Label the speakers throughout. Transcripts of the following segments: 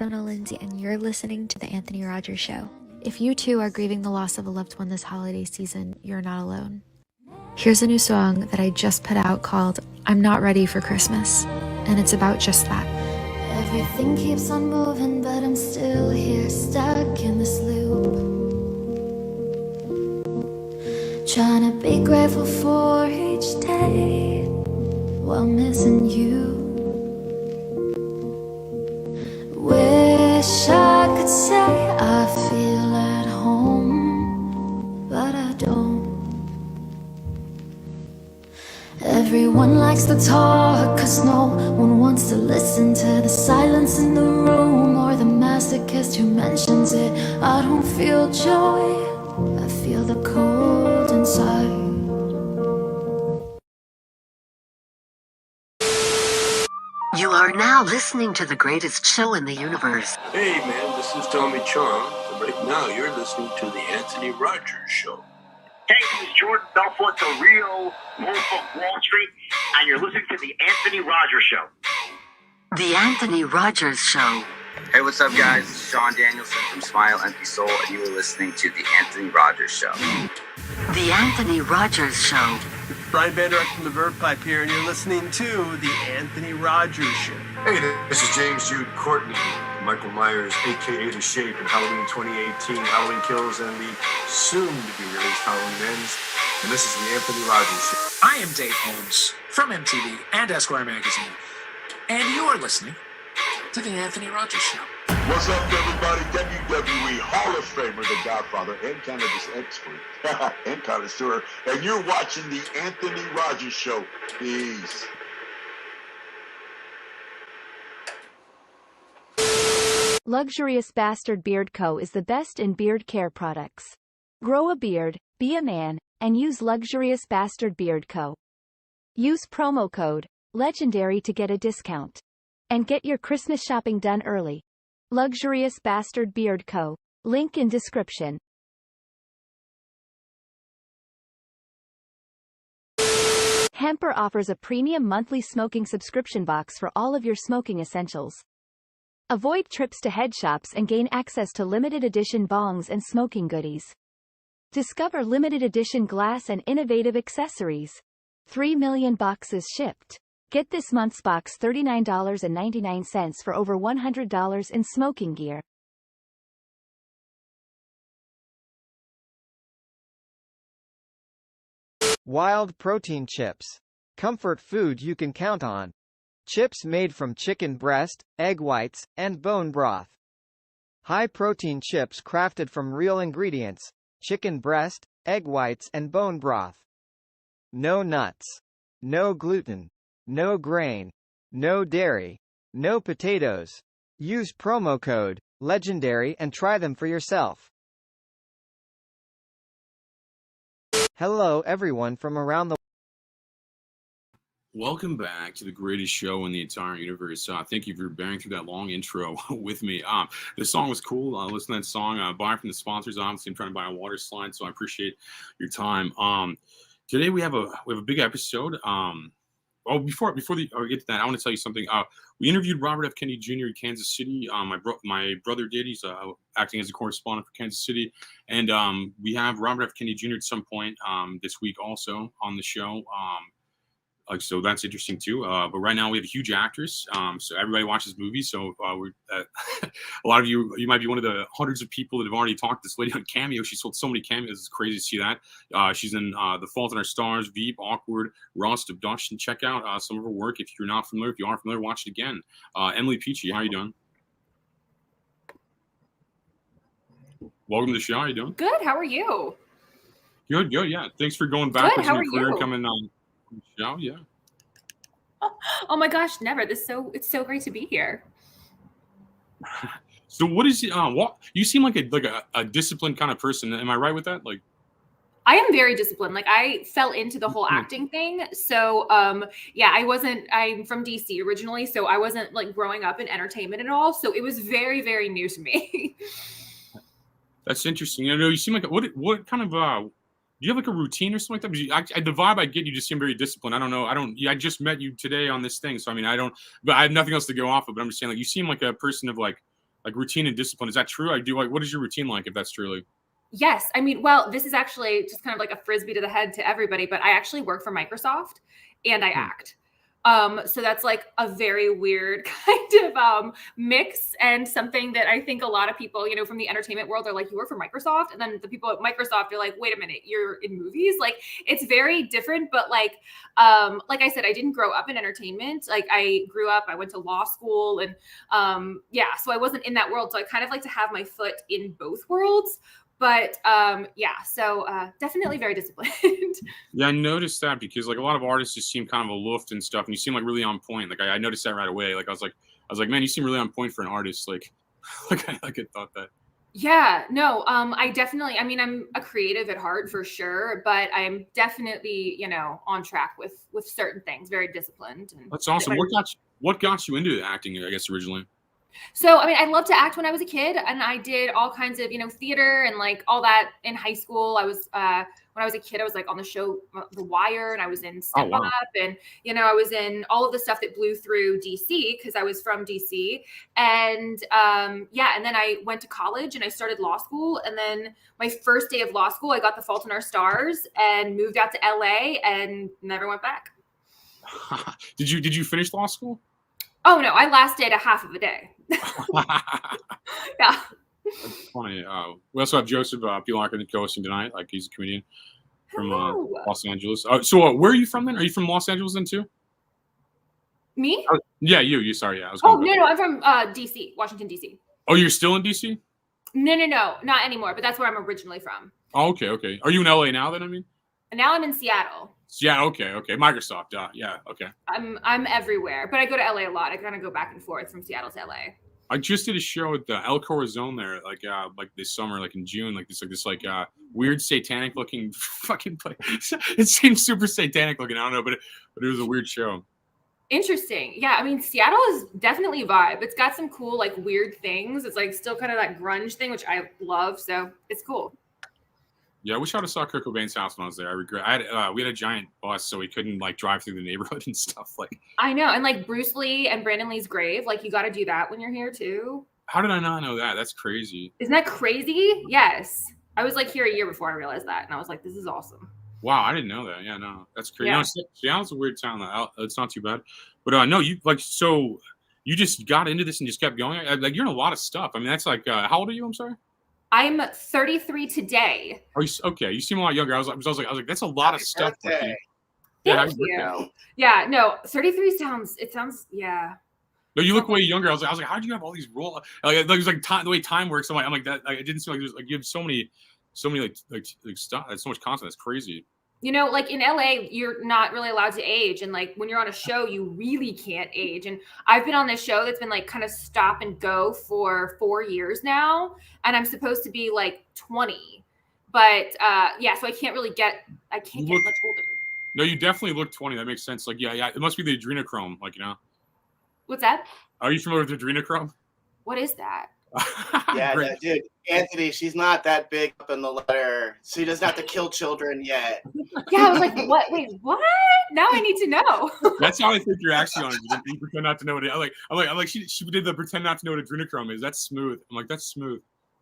Speaker 1: Donna Lindsay, and you're listening to The Anthony Rogers Show. If you too are grieving the loss of a loved one this holiday season, you're not alone. Here's a new song that I just put out called I'm Not Ready for Christmas, and it's about just that.
Speaker 2: Everything keeps on moving, but I'm still here, stuck in this loop. Trying to be grateful for each day while missing you. Wish I could say I feel at home, but I don't. Everyone likes to talk, cause no one wants to listen to the silence in the room, or the masochist who mentions it. I don't feel joy, I feel the cold inside.
Speaker 3: You are now listening to the greatest show in the universe.
Speaker 4: Hey man, this is Tommy Chong, and right now you're listening to the Anthony Rogers Show.
Speaker 5: Hey, this is Jordan Belfort, the real Wolf of Wall Street, and you're listening to the Anthony Rogers Show.
Speaker 3: The Anthony Rogers Show.
Speaker 6: Hey, what's up, guys? It's Sean Danielson from Smile Empty Soul, and you are listening to the Anthony Rogers Show.
Speaker 3: The Anthony Rogers Show.
Speaker 7: Brian Vanderek from the Verb Pipe here, and you're listening to the Anthony Rogers Show.
Speaker 8: Hey, this is James Jude Courtney, Michael Myers, a.k.a. The Shape, in Halloween 2018, Halloween Kills, and the soon-to-be-released Halloween Ends. And this is the Anthony Rogers Show.
Speaker 9: I am Dave Holmes from MTV and Esquire Magazine, and you are listening to the Anthony Rogers Show.
Speaker 10: What's up, everybody? WWE Hall of Famer, the Godfather, and cannabis expert, and connoisseur, and you're watching the Anthony Rogers Show. Peace.
Speaker 11: Luxurious Bastard Beard Co. is the best in beard care products. Grow a beard, be a man, and use Luxurious Bastard Beard Co. Use promo code LEGENDARY to get a discount. And get your Christmas shopping done early. Luxurious Bastard Beard Co. Link in description. Hemper offers a premium monthly smoking subscription box for all of your smoking essentials. Avoid trips to head shops and gain access to limited edition bongs and smoking goodies. Discover limited edition glass and innovative accessories. 3 million boxes shipped. Get this month's box $39.99 for over $100 in smoking gear.
Speaker 12: Wild Protein Chips. Comfort food you can count on. Chips made from chicken breast, egg whites, and bone broth. High-protein chips crafted from real ingredients, chicken breast, egg whites and bone broth. No nuts. No gluten. No grain. No dairy. No potatoes. Use promo code LEGENDARY and try them for yourself. Hello everyone from around the
Speaker 13: Welcome back to the greatest show in the entire universe. Thank you for bearing through that long intro with me. The song was cool. Listen to that song. Buy from the sponsors. Obviously, I'm trying to buy a water slide, so I appreciate your time. Today we have a big episode. Before we get to that, I want to tell you something. We interviewed Robert F. Kennedy Jr. in Kansas City. My brother did. He's acting as a correspondent for Kansas City, and we have Robert F. Kennedy Jr. at some point this week also on the show. So that's interesting too. But right now we have a huge actress. So everybody watches movies. So we're a lot of you might be one of the hundreds of people that have already talked to this lady on Cameo. She sold so many cameos. It's crazy to see that. She's in The Fault in Our Stars, Veep, Awkward, Rust, Abduction. Check out some of her work if you're not familiar. If you aren't familiar, watch it again. Emily Peachy, how are you doing? Welcome to the show. How are you doing?
Speaker 14: Good. How are you?
Speaker 13: Good. Yeah. Thanks for going backwards in your career and coming on. Oh, yeah.
Speaker 14: Oh my gosh, never. It's so great to be here.
Speaker 13: So what is what you seem like a disciplined kind of person. Am I right with that? Like
Speaker 14: I am very disciplined. Like I fell into the whole acting thing. So I'm from DC originally, so I wasn't like growing up in entertainment at all. So it was very, very new to me.
Speaker 13: That's interesting. You know, you seem like what kind of do you have like a routine or something like that? The vibe I get, you just seem very disciplined. I don't know. I just met you today on this thing. So, I mean, but I have nothing else to go off of, but I'm just saying like, you seem like a person of like like routine and discipline. Is that true? I do. Like, what is your routine like? If that's true, like.
Speaker 14: Yes. I mean, well, this is actually just kind of like a frisbee to the head to everybody, but I actually work for Microsoft and I act. So that's like a very weird kind of mix, and something that I think a lot of people, you know, from the entertainment world are like, you work for Microsoft, and then the people at Microsoft are like, wait a minute, you're in movies? Like, it's very different. But like I said, I didn't grow up in entertainment. Like, I grew up, I went to law school, and yeah, so I wasn't in that world. So I kind of like to have my foot in both worlds. But yeah, so definitely very disciplined.
Speaker 13: Yeah, I noticed that because like a lot of artists just seem kind of aloof and stuff, and you seem like really on point. Like I noticed that right away. Like I was like, man, you seem really on point for an artist. Like, I thought that.
Speaker 14: Yeah, no, I definitely, I mean, I'm a creative at heart for sure, but I'm definitely, you know, on track with certain things, very disciplined. And
Speaker 13: That's awesome. What got you into acting, I guess, originally?
Speaker 14: So, I mean, I loved to act when I was a kid, and I did all kinds of, you know, theater and like all that in high school. I was, when I was a kid, I was like on the show The Wire, and I was in Step Up, and, you know, I was in all of the stuff that blew through DC because I was from DC. And yeah, and then I went to college and I started law school. And then my first day of law school, I got The Fault in Our Stars and moved out to LA and never went back.
Speaker 13: Did you finish law school?
Speaker 14: Oh no, I lasted a half of a day. Yeah.
Speaker 13: That's funny. We also have Joseph Pilarkin co-hosting tonight. Like, he's a comedian from Los Angeles. So where are you from then? Are you from Los Angeles then too?
Speaker 14: Me?
Speaker 13: Yeah, you. Sorry, yeah.
Speaker 14: No, I'm from DC, Washington, DC.
Speaker 13: Oh, you're still in DC?
Speaker 14: No, not anymore. But that's where I'm originally from.
Speaker 13: Oh, okay. Are you in LA now then? I mean.
Speaker 14: And now I'm in Seattle.
Speaker 13: Yeah. Okay. Microsoft. Yeah. Okay.
Speaker 14: I'm everywhere, but I go to LA a lot. I kind of go back and forth from Seattle to LA.
Speaker 13: I just did a show at the El Corazon there, like this summer, like in June, like this weird satanic looking fucking place. It seems super satanic looking. I don't know, but it was a weird show.
Speaker 14: Interesting. Yeah, I mean, Seattle is definitely a vibe. It's got some cool, like, weird things. It's like still kind of that grunge thing, which I love. So it's cool.
Speaker 13: Yeah, I wish I would have saw Kurt Cobain's house when I was there. I regret. We had a giant bus, so we couldn't like drive through the neighborhood and stuff. Like,
Speaker 14: I know, and like Bruce Lee and Brandon Lee's grave, like you got to do that when you're here too.
Speaker 13: How did I not know that? That's crazy.
Speaker 14: Isn't that crazy? Yes, I was like here a year before I realized that, and I was like, this is awesome.
Speaker 13: Wow, I didn't know that. Yeah, no, that's crazy.
Speaker 14: Yeah.
Speaker 13: No, Seattle's a weird town. It's not too bad. But no, you like so you just got into this and just kept going. Like, you're in a lot of stuff. I mean, that's like how old are you? I'm sorry.
Speaker 14: I'm 33 today.
Speaker 13: Are you okay? You seem a lot younger. I was like, that's a lot of stuff.
Speaker 14: Thank you. Yeah, no, 33 sounds. Yeah.
Speaker 13: No, you look way younger. I was like, how do you have all these roll? Like it was like time, the way time works. I'm like that. Like, it didn't seem like there's like you have so many like stuff. That's so much content. That's crazy.
Speaker 14: You know, like in LA, you're not really allowed to age. And like when you're on a show, you really can't age. And I've been on this show that's been like kind of stop and go for 4 years now. And I'm supposed to be like 20. But yeah, so I can't get much older.
Speaker 13: No, you definitely look 20. That makes sense. Like, yeah. It must be the adrenochrome, like, you know.
Speaker 14: What's that?
Speaker 13: Are you familiar with adrenochrome?
Speaker 14: What is that?
Speaker 15: Yeah, dude, Anthony, she's not that big up in the letter. She doesn't have to kill children yet.
Speaker 14: Yeah, I was like, what? Wait, what? Now I need to know.
Speaker 13: That's how I think you're actually on it. You pretend not to know what it. I'm like, she did the pretend not to know what adrenochrome is. That's smooth. I'm like, that's smooth.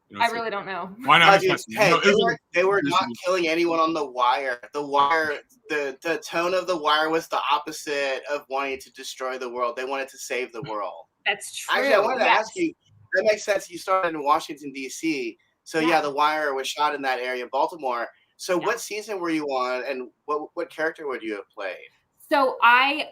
Speaker 13: You know,
Speaker 14: I really don't know.
Speaker 13: Why not?
Speaker 15: They were not killing anyone on The Wire. The Wire, the tone of The Wire was the opposite of wanting to destroy the world. They wanted to save the world.
Speaker 14: That's true.
Speaker 15: Actually, I wanted to ask you. That makes sense. You started in Washington, D.C. So, yeah, The Wire was shot in that area, Baltimore. So what season were you on, and what character would you have played?
Speaker 14: So I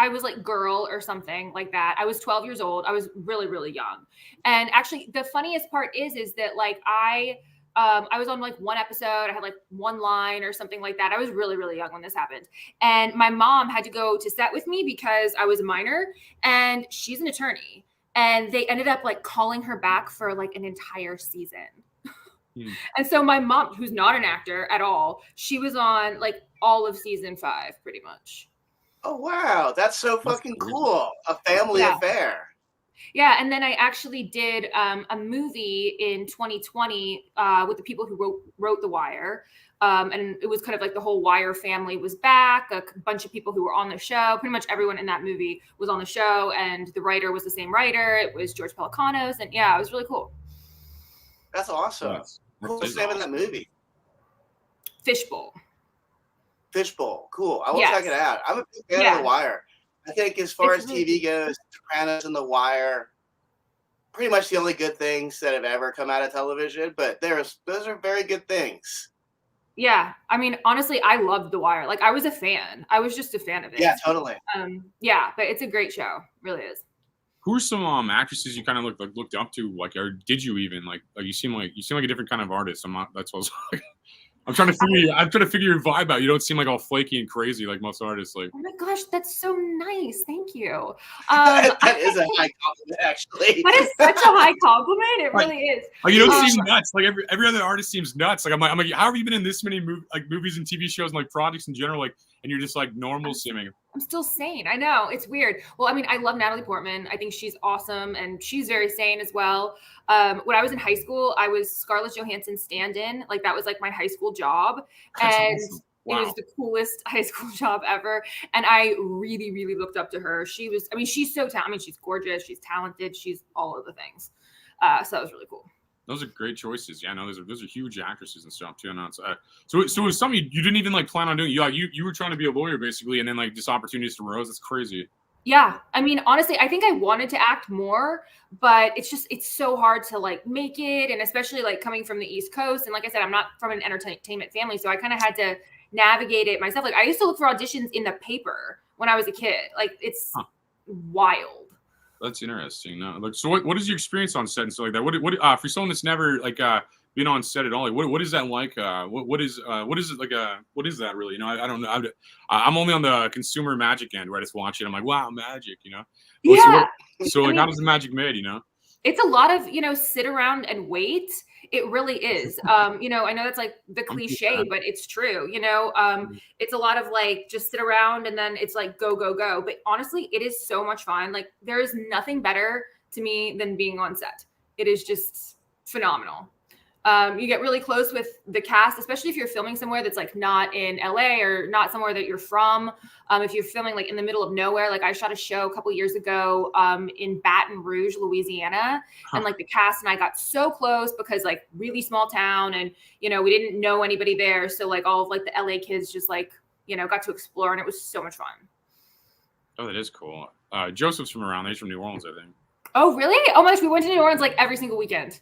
Speaker 14: was like girl or something like that. I was 12 years old. I was really, really young. And actually, the funniest part is that like I was on like one episode. I had like one line or something like that. I was really, really young when this happened. And my mom had to go to set with me because I was a minor, and she's an attorney. And they ended up like calling her back for like an entire season. And so my mom, who's not an actor at all, she was on like all of season 5 pretty much.
Speaker 15: Oh, wow. That's so fucking cool. A family affair.
Speaker 14: Yeah. And then I actually did a movie in 2020 with the people who wrote The Wire. And it was kind of like the whole Wire family was back. A bunch of people who were on the show, pretty much everyone in that movie was on the show, and the writer was the same writer. It was George Pelicanos, and yeah, it was really cool.
Speaker 15: That's awesome. What's the name of that movie?
Speaker 14: Fishbowl.
Speaker 15: Fishbowl. Cool. I will check it out. I'm a big fan of The Wire. I think as far as TV goes, Sopranos and The Wire, pretty much the only good things that have ever come out of television, but those are very good things.
Speaker 14: Yeah. I mean, honestly, I loved The Wire. Like, I was a fan. I was just a fan of it.
Speaker 15: Yeah, totally.
Speaker 14: Yeah, but it's a great show. It really is.
Speaker 13: Who are some actresses you kind of looked up to, like, or did you even like you seem like a different kind of artist? That's what I was like. I'm trying to figure your vibe out. You don't seem like all flaky and crazy like most artists. Like,
Speaker 14: oh my gosh, that's so nice. Thank you.
Speaker 15: That is a high compliment, actually.
Speaker 14: That is such a high compliment. It really is.
Speaker 13: Like, you don't seem nuts. Like every other artist seems nuts. Like I'm like, how have you been in this many movies and TV shows and like projects in general? Like, and you're just like normal seeming.
Speaker 14: I'm still sane. I know, it's weird. Well, I mean, I love Natalie Portman. I think she's awesome, and she's very sane as well. When I was in high school, I was Scarlett Johansson's stand-in. Like, that was like my high school job, and
Speaker 13: awesome. Wow.
Speaker 14: It was the coolest high school job ever. And I really, really looked up to her. She's so talented. I mean, she's gorgeous. She's talented. She's all of the things. So that was really cool.
Speaker 13: Those are great choices. Yeah, no, those are huge actresses and stuff too. No, so it was something you didn't even like plan on doing. You were trying to be a lawyer basically, and then like this opportunities arose. That's crazy.
Speaker 14: Yeah, I mean, honestly, I think I wanted to act more, but it's so hard to like make it, and especially like coming from the East Coast. And like I said, I'm not from an entertainment family, so I kind of had to navigate it myself. Like, I used to look for auditions in the paper when I was a kid. Like, it's wild.
Speaker 13: That's interesting. No, like, so what is your experience on set and stuff like that? What for someone that's never like been on set at all? Like, what is that like? What is it like? What is that really? You know, I don't know. I'm only on the consumer magic end where I just watch it. I'm like, wow, magic. You know.
Speaker 14: Yeah.
Speaker 13: So like, how does the magic made? You know.
Speaker 14: It's a lot of, sit around and wait. It really is. I know that's like the cliche, but it's true. It's a lot of like, just sit around and then it's like, go, go, go. But honestly, it is so much fun. Like, there is nothing better to me than being on set. It is just phenomenal. You get really close with the cast, especially if you're filming somewhere that's like not in LA or not somewhere that you're from. If you're filming like in the middle of nowhere, like I shot a show a couple years ago in Baton Rouge, Louisiana, and like the cast and I got so close because like really small town, and we didn't know anybody there, so like all of like the LA kids just like got to explore, and it was so much fun.
Speaker 13: Oh, that is cool. Joseph's from around there. He's from New Orleans, I think.
Speaker 14: Oh, really? Oh my gosh, we went to New Orleans like every single weekend.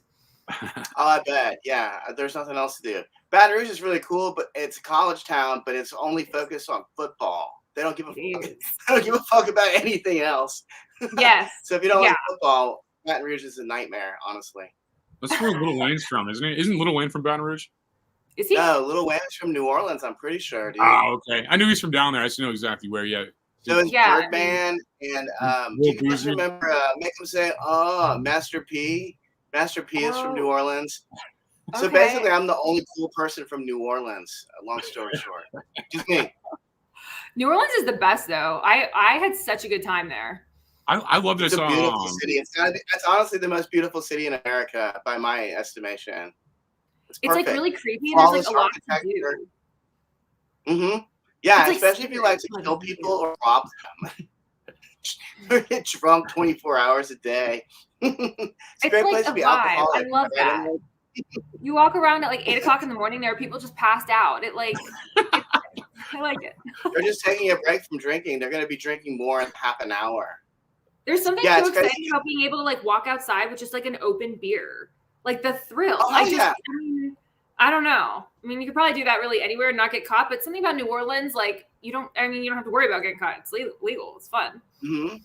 Speaker 15: Oh, I bet. Yeah, there's nothing else to do. Baton Rouge is really cool, but it's a college town, but it's only focused on football. They don't give a fuck about anything else.
Speaker 14: Yes.
Speaker 15: So if you don't like football, Baton Rouge is a nightmare, honestly.
Speaker 13: That's where Lil Wayne's from, isn't he? Isn't Lil Wayne from Baton Rouge?
Speaker 14: Is he?
Speaker 15: No, Lil Wayne's from New Orleans, I'm pretty sure, dude.
Speaker 13: Oh, okay. I knew he's from down there. I just know exactly where. Yeah.
Speaker 15: So it's Birdman, and do you guys remember Make Them Say, oh, Master P? Master P is from New Orleans. So basically, I'm the only cool person from New Orleans. Long story short, just me.
Speaker 14: New Orleans is the best, though. I had such a good time there.
Speaker 13: I love this.
Speaker 15: It's a beautiful city. It's honestly the most beautiful city in America, by my estimation. It's
Speaker 14: like really creepy. And there's like a lot to do.
Speaker 15: Mm-hmm. Yeah, especially if you like to kill people or rob them. Get drunk 24 hours a day. It's a great place to be alcoholic.
Speaker 14: I love that. You walk around at like 8 o'clock in the morning. There are people just passed out. I like it.
Speaker 15: They're just taking a break from drinking. They're going to be drinking more in half an hour.
Speaker 14: There's something so exciting about being able to like walk outside with just like an open beer. Like the thrill. I don't know. I mean, you could probably do that really anywhere and not get caught, but something about New Orleans, like you don't have to worry about getting caught. It's legal. It's fun.
Speaker 15: Mm-hmm.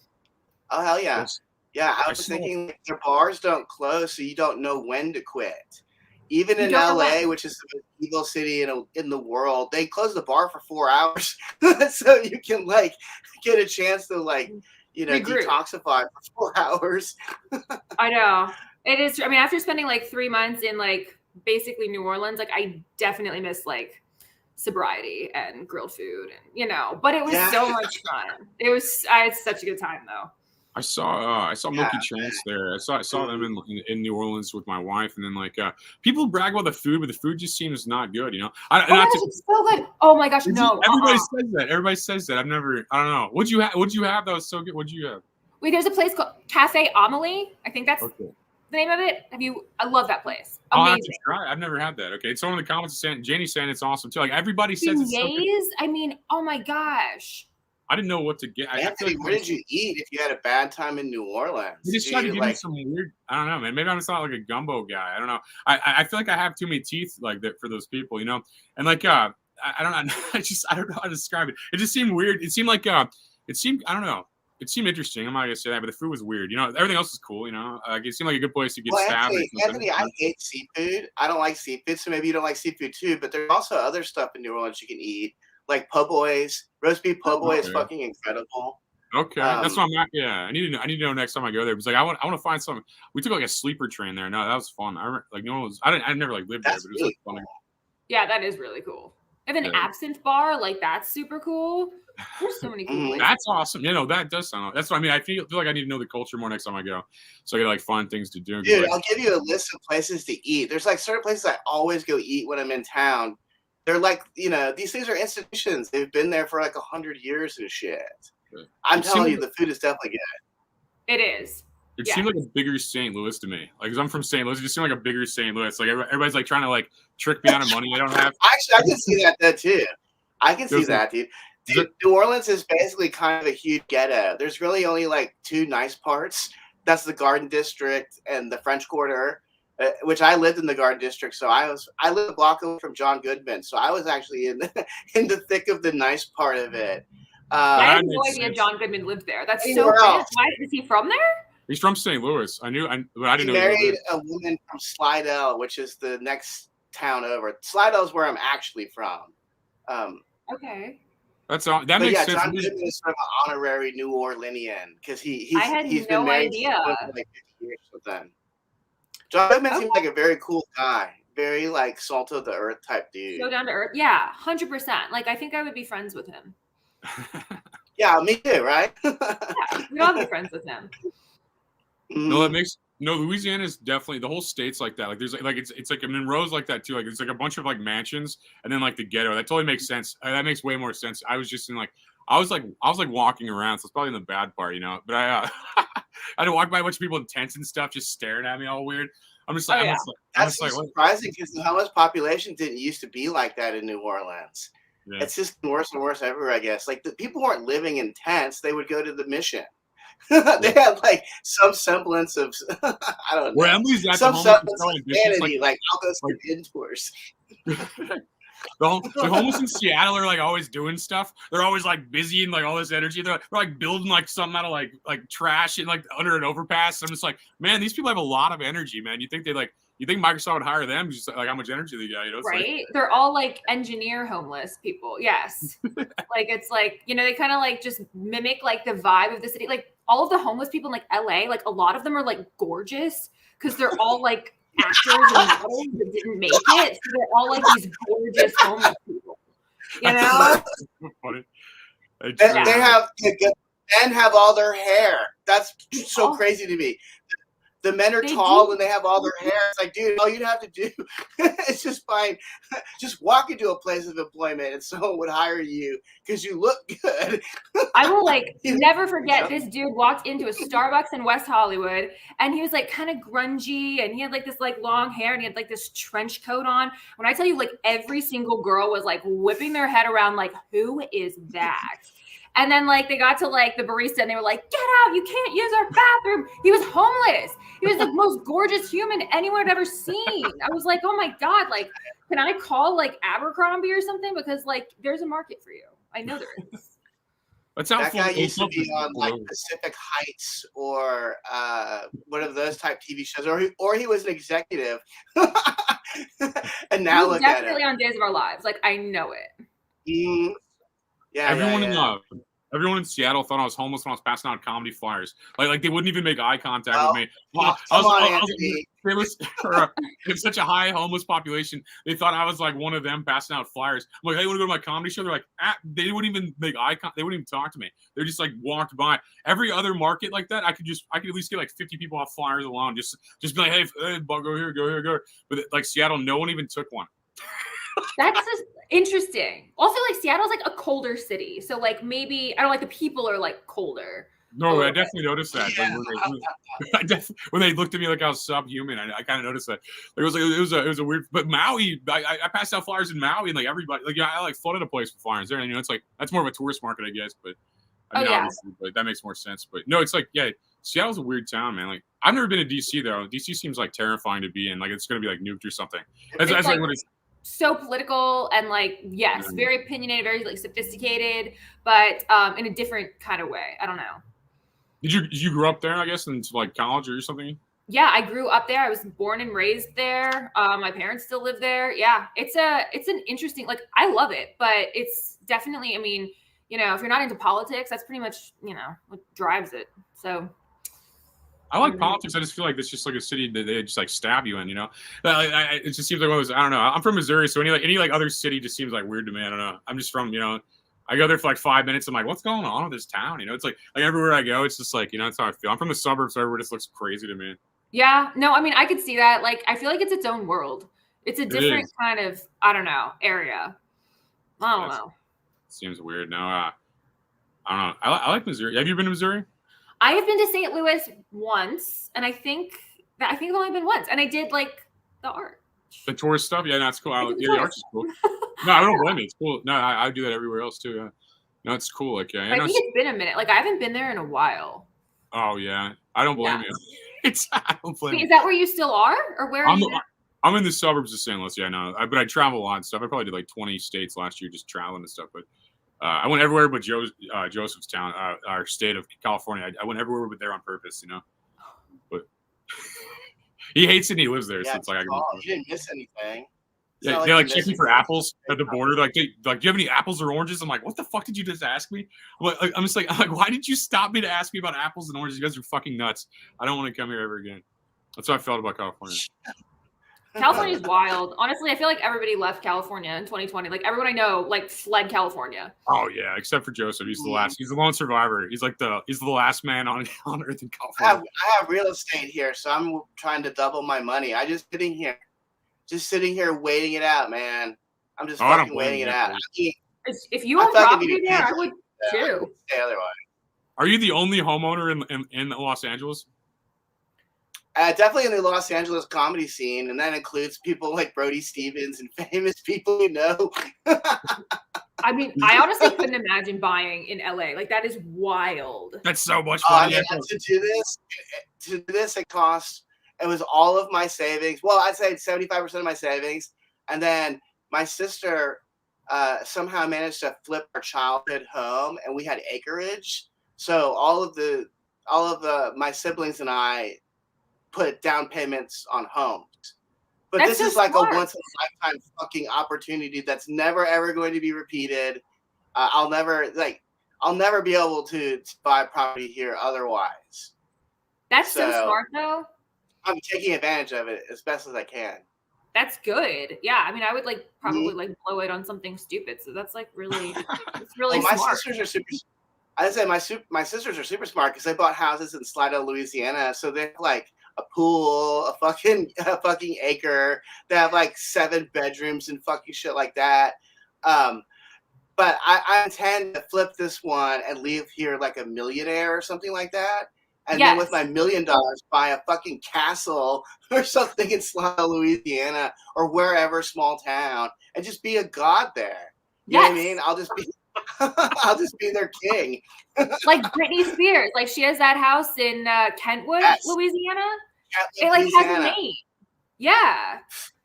Speaker 15: Oh, hell yeah. Yes. Yeah, I was thinking their bars don't close, so you don't know when to quit. Even in LA, which is the most evil city in the world, they close the bar for 4 hours, so you can like get a chance to like detoxify for 4 hours.
Speaker 14: I know it is. I mean, after spending like 3 months in like basically New Orleans, like I definitely miss like sobriety and grilled food, and but it was so much fun. I had such a good time though.
Speaker 13: I saw Milky Chance there. I saw them in New Orleans with my wife, and then like people brag about the food, but the food just seems not good. You know,
Speaker 14: it's so good. Oh my gosh, no.
Speaker 13: Everybody says that. Everybody says that. I don't know. What'd you have that was so good? What'd you have?
Speaker 14: Wait, there's a place called Cafe Amelie. I think that's the name of it. I love that place. Amazing.
Speaker 13: I'll have to try. I've never had that. Okay, someone in the comments is saying, Janie's saying it's awesome too. Like everybody says it's so good.
Speaker 14: I mean, oh my gosh.
Speaker 13: I didn't know what to get.
Speaker 15: Anthony, what did you eat if you had a bad time in New Orleans?
Speaker 13: They just tried to give me some weird. I don't know, man. Maybe I'm just not like a gumbo guy. I don't know. I feel like I have too many teeth like that for those people, you know. And like I don't know. I don't know how to describe it. It just seemed weird. It seemed like I don't know. It seemed interesting. I'm not gonna say that, but the food was weird. You know, everything else was cool. You know, it seemed like a good place to get stabbed.
Speaker 15: Anthony, I hate seafood. I don't like seafood, so maybe you don't like seafood too. But there's also other stuff in New Orleans you can eat, like po' boys. Roast beef po' boy is fucking incredible.
Speaker 13: Okay, that's what I'm at. Yeah, I need to know next time I go there. Because like I want to find something. We took like a sleeper train there. No, that was fun. I never like lived there, but it was like fun.
Speaker 14: Yeah, that is really cool. And then absinthe bar, like that's super cool. There's so many cool places.
Speaker 13: That's awesome. You know, that does sound. That's what I mean. I feel like I need to know the culture more next time I go, so I get like fun things to do.
Speaker 15: Dude, I'll give you a list of places to eat. There's like certain places I always go eat when I'm in town. They're like, you know, these things are institutions. They've been there for like 100 years and shit. I'm telling you, the food is definitely good.
Speaker 14: It is.
Speaker 13: It seemed like a bigger St. Louis to me. Like, 'cause I'm from St. Louis, it just seemed like a bigger St. Louis. Like everybody's like trying to like trick me out of money I don't have.
Speaker 15: Actually, I can see that too. I can see that, dude. New Orleans is basically kind of a huge ghetto. There's really only like two nice parts. That's the Garden District and the French Quarter, which I lived in the Garden District. So I lived a block away from John Goodman. So I was actually in the thick of the nice part of it.
Speaker 14: I had no idea John Goodman lived there. That's so weird. Why is he from there?
Speaker 13: He's from St. Louis. But I didn't know.
Speaker 15: He married a woman from Slidell, which is the next town over. Slidell is where I'm actually from.
Speaker 14: Okay.
Speaker 13: That makes sense.
Speaker 15: John Goodman is sort of an honorary New Orleanian because he's been
Speaker 14: no
Speaker 15: married
Speaker 14: idea.
Speaker 15: for like 50 years with them. John Goodman seems like a very cool guy, very like salt of the earth type dude.
Speaker 14: So down to earth, yeah, 100%. Like I think I would be friends with him.
Speaker 15: Yeah, me too, right?
Speaker 14: Yeah, we'd all be friends with him.
Speaker 13: Louisiana is definitely, the whole state's like that. Like there's like it's like Monroe's like that too. Like it's like a bunch of like mansions and then like the ghetto. That totally makes sense. That makes way more sense. I was just in like I was walking around, so it's probably in the bad part, you know. But I had to walk by a bunch of people in tents and stuff, just staring at me all weird. I'm just like,
Speaker 15: that's surprising because the homeless population didn't used to be like that in New Orleans. Yeah. It's just worse and worse everywhere, I guess. Like the people weren't living in tents; they would go to the mission. They had like some semblance of I don't know.
Speaker 13: Where Emily's at,
Speaker 15: some semblance of humanity. Like I'll go some indoors.
Speaker 13: The homeless in Seattle are like always doing stuff. They're always like busy and like all this energy. They're like building like something out of like trash and like under an overpass. I'm just like, man, these people have a lot of energy, man. You think Microsoft would hire them just like how much energy they got, you know? It's
Speaker 14: right?
Speaker 13: Like,
Speaker 14: they're all like engineer homeless people. Yes. Like it's like, you know, they kind of like just mimic like the vibe of the city. Like all of the homeless people in like LA, like a lot of them are like gorgeous because they're all like actors and models that didn't make it. So they're all like these gorgeous homeless people. You know?
Speaker 15: They have men have all their hair. That's so crazy to me. The men are tall and they have all their hair. It's like, dude, all you'd have to do is just walk into a place of employment and someone would hire you because you look good.
Speaker 14: I will like never forget this dude walked into a Starbucks in West Hollywood and he was like kind of grungy and he had like this like long hair and he had like this trench coat on. When I tell you like every single girl was like whipping their head around like, who is that? And then like they got to like the barista and they were like, get out, you can't use our bathroom. He was homeless. He was the most gorgeous human anyone had ever seen. I was like, oh my God, like, can I call like Abercrombie or something? Because like there's a market for you. I know there is.
Speaker 15: That guy used to be on like Pacific Heights or one of those type TV shows, or he was an executive. And now look at it.
Speaker 14: Definitely on Days of Our Lives. Like I know it.
Speaker 13: Yeah, everyone in love. Everyone in Seattle thought I was homeless when I was passing out comedy flyers. Like they wouldn't even make eye contact with me. It was such a high homeless population. They thought I was like one of them passing out flyers. I'm like, hey, you want to go to my comedy show? They're like, they wouldn't even make eye contact. They wouldn't even talk to me. They just like walked by. Every other market like that, I could at least get like 50 people off flyers alone. Just be like, hey, go here, go here, go here. But like Seattle, no one even took one.
Speaker 14: That's just interesting. Also, like Seattle's like a colder city, so like maybe I don't like the people are like colder.
Speaker 13: No, I definitely noticed that. Yeah. When they looked at me like I was subhuman, I kind of noticed that. It was a weird. But Maui, I passed out flyers in Maui, and like everybody, like I like flooded a place with flyers there, and it's like that's more of a tourist market, I guess. But I mean, obviously, but that makes more sense. But no, it's like Seattle's a weird town, man. Like I've never been to DC though. DC seems like terrifying to be in. Like it's going to be like nuked or something. That's like what it's.
Speaker 14: So political and like very opinionated, very like sophisticated, but in a different kind of way. I don't know.
Speaker 13: Did you grow up there? I guess in like college or something.
Speaker 14: Yeah, I grew up there. I was born and raised there. My parents still live there. Yeah, it's an interesting. Like I love it, but it's definitely. I mean, if you're not into politics, that's pretty much what drives it. So.
Speaker 13: I like politics. I just feel like it's just like a city that they just like stab you in, It just seems like one of those. I don't know. I'm from Missouri, so any other city just seems like weird to me. I don't know. I'm just from, I go there for like 5 minutes. I'm like, what's going on with this town? It's like everywhere I go, it's just like, that's how I feel. I'm from the suburbs, so everywhere just looks crazy to me.
Speaker 14: Yeah. No, I mean, I could see that. Like, I feel like it's its own world. It's a different kind of, I don't know, area. I don't know.
Speaker 13: Seems weird. No, I don't know. I like Missouri. Have you been to Missouri?
Speaker 14: I have been to St. Louis once, and I think I've only been once, and I did like the art.
Speaker 13: The tourist stuff, yeah, that's cool. The art is cool. No, I don't blame you. It's cool. No, I do that everywhere else too. Yeah, no, it's cool. Like,
Speaker 14: I think it's been a minute. Like, I haven't been there in a while.
Speaker 13: Oh yeah, I don't blame you. I don't blame you.
Speaker 14: Is that where you still are, or where are you?
Speaker 13: I'm in the suburbs of St. Louis. Yeah, no, but I travel a lot and stuff. I probably did like 20 states last year just traveling and stuff. But I went everywhere but Joseph's town, our state of California. I went everywhere but there on purpose, But he hates it and he lives there. So it's like
Speaker 15: you didn't miss anything.
Speaker 13: Yeah, they like check me for apples at the border. Like, do you have any apples or oranges? I'm like, what the fuck did you just ask me? I'm just like, why did you stop me to ask me about apples and oranges? You guys are fucking nuts. I don't want to come here ever again. That's how I felt about California.
Speaker 14: California is wild. Honestly, I feel like everybody left California in 2020. Like everyone I know, like fled California.
Speaker 13: Oh yeah, except for Joseph. He's the last. He's the lone survivor. He's the last man on Earth in California.
Speaker 15: I have real estate here, so I'm trying to double my money. I just sitting here waiting it out, man. I'm just fucking waiting it out.
Speaker 14: If you own property there, I would too.
Speaker 15: Say otherwise.
Speaker 13: Are you the only homeowner in Los Angeles?
Speaker 15: Definitely in the Los Angeles comedy scene, and that includes people like Brody Stevens and famous people you know.
Speaker 14: I mean, I honestly couldn't imagine buying in LA. Like that is wild.
Speaker 13: That's so much fun.
Speaker 15: To do this, it was all of my savings. Well, I'd say 75% of my savings, and then my sister somehow managed to flip our childhood home, and we had acreage. So all of my siblings and I put down payments on homes. But this is like a once in a lifetime fucking opportunity that's never ever going to be repeated. I'll never be able to buy property here otherwise.
Speaker 14: That's so smart though.
Speaker 15: I'm taking advantage of it as best as I can.
Speaker 14: That's good. Yeah, I mean, I would probably blow it on something stupid. So that's like really, it's really smart.
Speaker 15: My sisters are super. I say my sisters are super smart because they bought houses in Slidell, Louisiana. So they're like a pool, a fucking acre. They have like 7 bedrooms and fucking shit like that. But I intend to flip this one and leave here like a millionaire or something like that. And then with my $1 million, buy a fucking castle or something in Slidell, Louisiana, or wherever small town, and just be a god there. You know what I mean? I'll just be their king.
Speaker 14: Like Britney Spears. Like she has that house in Kentwood, Louisiana. It like has a name. Yeah.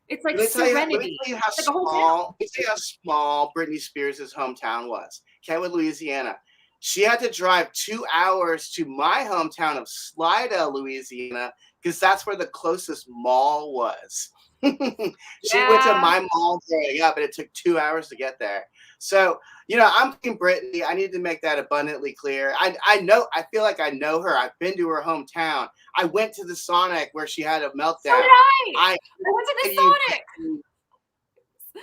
Speaker 14: It's like serenity.
Speaker 15: Let me tell you how small Britney Spears' hometown was. Kentwood, Louisiana. She had to drive 2 hours to my hometown of Slidell, Louisiana, because that's where the closest mall was. She went to my mall growing up, and it took 2 hours to get there. So, You know, I'm Team Brittany. I need to make that abundantly clear. I feel like I know her. I've been to her hometown. I went to the Sonic where she had a meltdown.
Speaker 14: So did I went to the Sonic.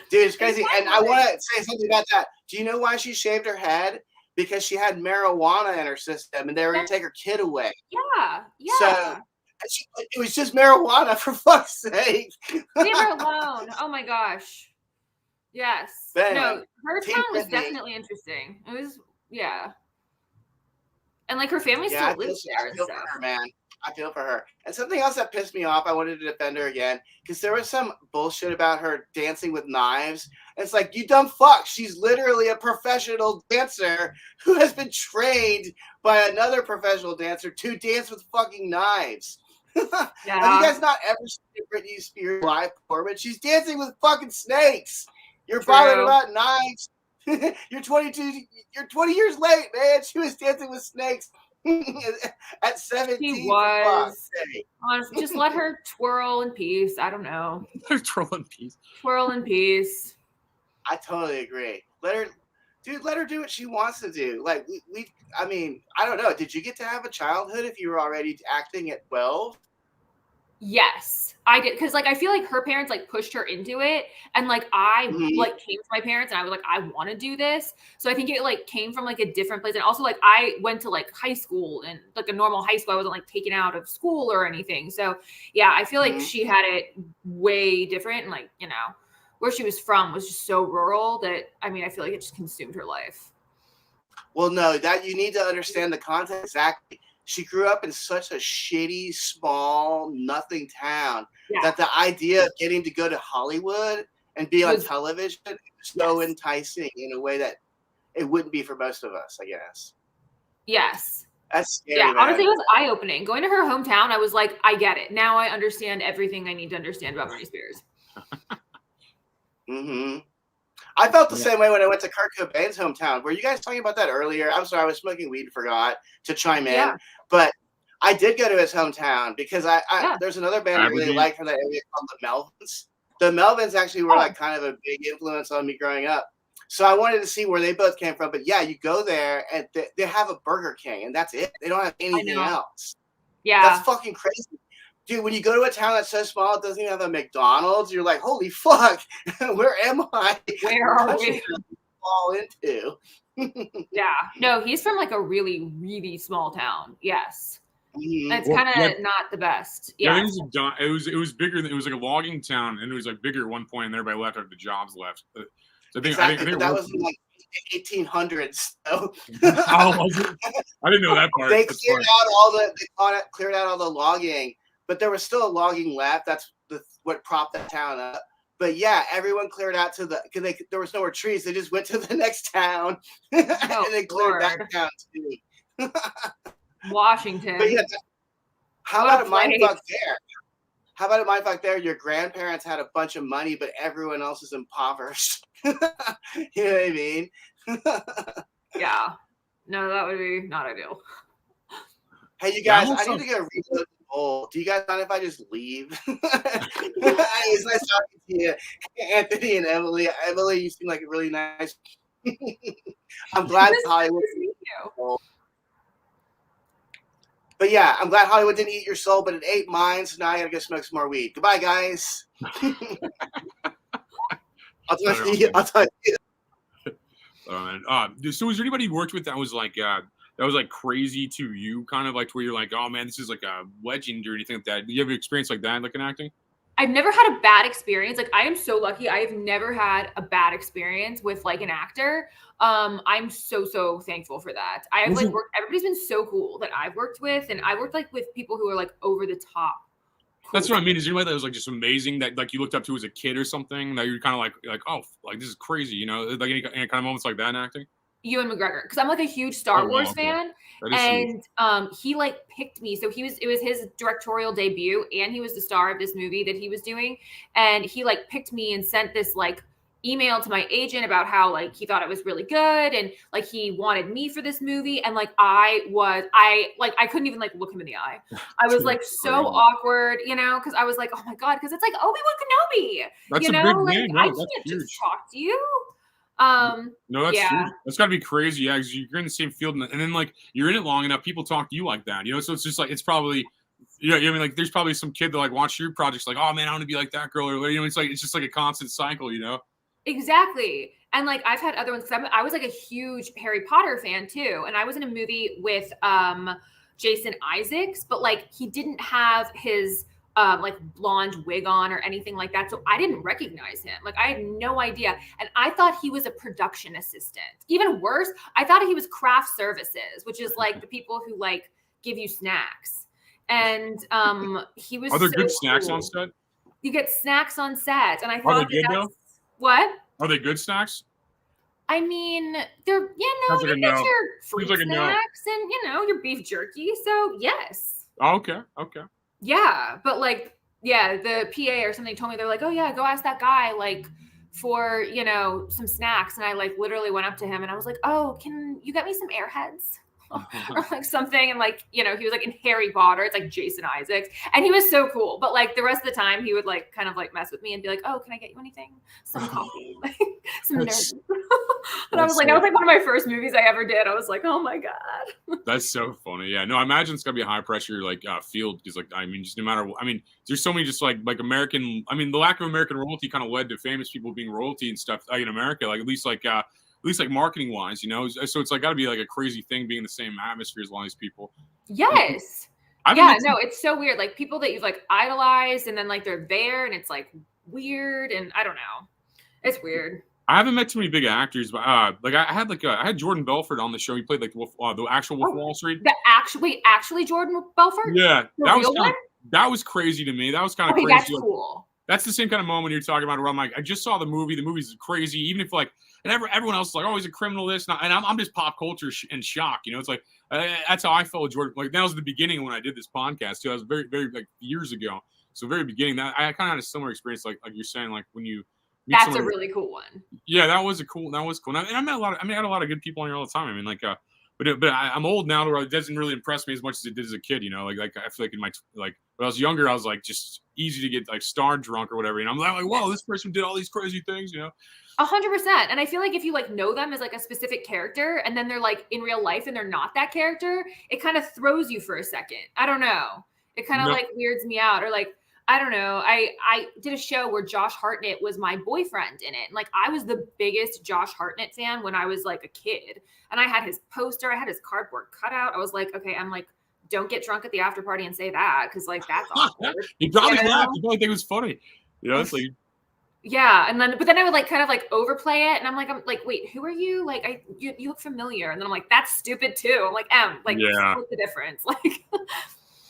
Speaker 15: Dude, it's crazy. And I want to say something about that. Do you know why she shaved her head? Because she had marijuana in her system and they were going to take her kid away.
Speaker 14: Yeah.
Speaker 15: So it was just marijuana, for fuck's sake.
Speaker 14: Leave her alone. Oh my gosh. Yes.
Speaker 15: Anyway,
Speaker 14: no, her
Speaker 15: Team
Speaker 14: town was
Speaker 15: Brittany.
Speaker 14: definitely interesting. It was, and like her family
Speaker 15: Yeah,
Speaker 14: still lives there
Speaker 15: I
Speaker 14: and
Speaker 15: feel
Speaker 14: stuff.
Speaker 15: for her, man. I feel for her. And something else that pissed me off, I wanted to defend her again, because there was some bullshit about her dancing with knives. It's like, you dumb fuck. She's literally a professional dancer who has been trained by another professional dancer to dance with fucking knives. Have you guys not ever seen Britney Spears live performance? She's dancing with fucking snakes. You're bothered about knives. You're 22. You're 20 years late, man. She was dancing with snakes at 17.
Speaker 14: She was. Honestly, just let her twirl in peace. I don't know.
Speaker 13: Twirl in peace.
Speaker 14: Twirl in peace.
Speaker 15: I totally agree. Let her do what she wants to do. Like I mean, I don't know. Did you get to have a childhood if you were already acting at 12?
Speaker 14: Yes, I did. Cause like, I feel like her parents like pushed her into it. And like, I like came to my parents and I was like, I want to do this. So I think it like came from like a different place. And also like, I went to like high school and like a normal high school. I wasn't like taken out of school or anything. So yeah, I feel like she had it way different. And like, you know, where she was from was just so rural that, I mean, I feel like it just consumed her life.
Speaker 15: Well, no, that you need to understand the context exactly. She grew up in such a shitty, small, nothing town that the idea of getting to go to Hollywood and be on television is so enticing in a way that it wouldn't be for most of us, I guess.
Speaker 14: Yes.
Speaker 15: That's scary.
Speaker 14: Yeah,
Speaker 15: man.
Speaker 14: honestly, it was eye-opening. Going to her hometown, I was like, I get it. Now I understand everything I need to understand about Britney Spears.
Speaker 15: I felt the same way when I went to Kurt Cobain's hometown. Were you guys talking about that earlier? I'm sorry, I was smoking weed and forgot to chime in. But I did go to his hometown because there's another band I really like from that area called the Melvins. The Melvins actually were like kind of a big influence on me growing up. So I wanted to see where they both came from. But yeah, you go there and they have a Burger King and that's it. They don't have anything else.
Speaker 14: Yeah.
Speaker 15: That's fucking crazy. Dude, when you go to a town that's so small, it doesn't even have a McDonald's. You're like, holy fuck, where am I?
Speaker 14: Where are we?
Speaker 15: Fall into.
Speaker 14: Yeah. No, he's from like a really, really small town. Yes. It's kind of not the best.
Speaker 13: Yeah, it was bigger. It was like a logging town, and it was like bigger at one point, and everybody left after the jobs left. So I think
Speaker 15: that was in like 1800s. So.
Speaker 13: Oh, was it? I didn't know that part.
Speaker 15: They cleared out all the logging. But there was still a logging left. That's what propped that town up. But yeah, everyone cleared out because there was no more trees. They just went to the next town and they cleared that town too.
Speaker 14: Washington.
Speaker 15: But yeah, how about a mindfuck there? How about a mindfuck there? Your grandparents had a bunch of money, but everyone else is impoverished. You know what I mean?
Speaker 14: Yeah. No, that would be not ideal.
Speaker 15: Hey, you guys, I need to get a reload. Do you guys mind if I just leave? It's nice talking to you, Anthony and Emily. Emily, you seem like a really nice. I'm glad Hollywood. But yeah, I'm glad Hollywood didn't eat your soul, but it ate mine. So now I gotta go smoke some more weed. Goodbye, guys. I'll talk to you.
Speaker 13: So was there anybody you worked with that was like crazy to you, kind of like where you're like, oh man, this is like a legend or anything like that? Do you have an experience like that, like in acting?
Speaker 14: I've never had a bad experience. Like I am so lucky. I have never had a bad experience with like an actor. I'm so thankful for that. I have like worked. Everybody's been so cool that I've worked with, and I worked like with people who are like over the top. Cool.
Speaker 13: That's what I mean. Is there anybody that was like just amazing that like you looked up to as a kid or something that you're kind of like oh like this is crazy, you know, like any kind of moments like that in acting?
Speaker 14: Ewan McGregor, because I'm like a huge Star Wars fan, and he like picked me. So it was his directorial debut, and he was the star of this movie that he was doing, and he like picked me and sent this like email to my agent about how like he thought it was really good and like he wanted me for this movie, and like I couldn't even like look him in the eye. I was like so awkward, you know, because I was like, oh my god, because it's like Obi-Wan Kenobi.
Speaker 13: That's
Speaker 14: you
Speaker 13: a
Speaker 14: know,
Speaker 13: big
Speaker 14: like
Speaker 13: name.
Speaker 14: I can't just talk to you.
Speaker 13: No, that's
Speaker 14: Yeah.
Speaker 13: huge. That's got to be crazy. Yeah, because you're in the same field, and then like you're in it long enough, people talk to you like that. So it's just like it's probably. Yeah, I mean, like, there's probably some kid that like watch your projects, like, oh man, I want to be like that girl, or it's just like a constant cycle,
Speaker 14: Exactly. And like I've had other ones because I was like a huge Harry Potter fan too, and I was in a movie with Jason Isaacs, but like he didn't have his like blonde wig on or anything like that, so I didn't recognize him. Like I had no idea, and I thought he was a production assistant. Even worse, I thought he was craft services, which is like the people who like give you snacks. And he was.
Speaker 13: Are there
Speaker 14: so
Speaker 13: good snacks
Speaker 14: cool.
Speaker 13: on set?
Speaker 14: You get snacks on set, and I
Speaker 13: Are
Speaker 14: thought
Speaker 13: they good though?
Speaker 14: What?
Speaker 13: Are they good snacks?
Speaker 14: I mean, they're
Speaker 13: Sounds
Speaker 14: you
Speaker 13: like a
Speaker 14: get
Speaker 13: no.
Speaker 14: your fruit
Speaker 13: Seems like a no.
Speaker 14: snacks and your beef jerky. So yes.
Speaker 13: Oh, okay.
Speaker 14: Yeah, but like the PA or something told me, they're like, oh yeah, go ask that guy like for some snacks, and I like literally went up to him and I was like, oh, can you get me some Airheads? Or like something, and like he was like in Harry Potter, it's like Jason Isaacs, and he was so cool, but like the rest of the time he would like kind of like mess with me and be like, oh, can I get you anything, some coffee, like some nerds. And I was like, that was like one of my first movies I ever did. I was like, oh my god.
Speaker 13: That's so funny. Yeah, no, I imagine it's gonna be a high pressure like field, because like I mean, just no matter what, I mean, there's so many just like American, I mean, the lack of American royalty kind of led to famous people being royalty and stuff in America, like at least like marketing wise, so it's like got to be like a crazy thing being in the same atmosphere as a lot of these people.
Speaker 14: Yes. It's so weird. Like people that you've like idolized, and then like they're there, and it's like weird, and I don't know. It's weird.
Speaker 13: I haven't met too many big actors, but like I had Jordan Belfort on the show. He played like the actual Wolf of Wall Street.
Speaker 14: Actually Jordan Belfort?
Speaker 13: Yeah,
Speaker 14: that
Speaker 13: was crazy to me. That was kind of crazy.
Speaker 14: That's cool.
Speaker 13: That's the same kind of moment you're talking about. Where I'm like, I just saw the movie. The movie's crazy. Even if like, and everyone else is like, oh, he's a criminal. This and I'm just pop culture in shock. It's like that's how I felt with Jordan. Like that was the beginning when I did this podcast too. That was very, very like years ago. So very beginning. That I kind of had a similar experience. Like you're saying, like when you.
Speaker 14: That's a really cool one.
Speaker 13: Yeah, that was cool. And I met a lot. I had a lot of good people on here all the time. I mean, like, but I'm old now, where it doesn't really impress me as much as it did as a kid. Like I feel like in my when I was younger, I was like just easy to get like star drunk or whatever. And I'm like, whoa, this person did all these crazy things.
Speaker 14: 100%. And I feel like if you like know them as like a specific character, and then they're like in real life and they're not that character, it kind of throws you for a second. I don't know. It kind of like weirds me out, or like. I don't know. I did a show where Josh Hartnett was my boyfriend in it. And like, I was the biggest Josh Hartnett fan when I was like a kid, and I had his poster, I had his cardboard cutout. I was like, okay, I'm like, don't get drunk at the after party and say that, because like that's awkward.
Speaker 13: He probably laughed. He probably think it was funny. It's like.
Speaker 14: Yeah, but then I would like kind of like overplay it, and I'm like, wait, who are you? Like, you look familiar, and then I'm like, that's stupid too. I'm like, what's the difference? Like.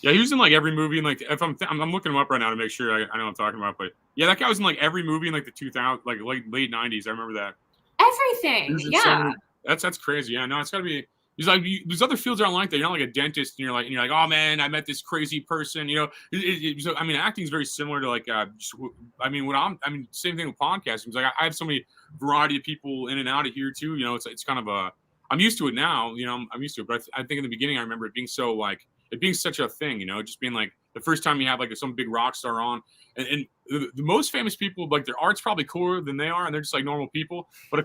Speaker 13: Yeah, he was in like every movie, and like if I'm looking him up right now to make sure I know what I'm talking about. But yeah, that guy was in like every movie in like the 2000s, like late 90s. I remember that.
Speaker 14: Everything, yeah.
Speaker 13: That's crazy. Yeah, no, it's gotta be. He's like these other fields aren't like that. You're not like a dentist, and you're like, oh man, I met this crazy person. So I mean, acting is very similar to like, same thing with podcasting. It's like I have so many variety of people in and out of here too. It's kind of a. I'm used to it now. I'm used to it, but I think in the beginning I remember it being so like. It being such a thing, just being like the first time you have like some big rock star on, and the most famous people, like their art's probably cooler than they are, and they're just like normal people. But a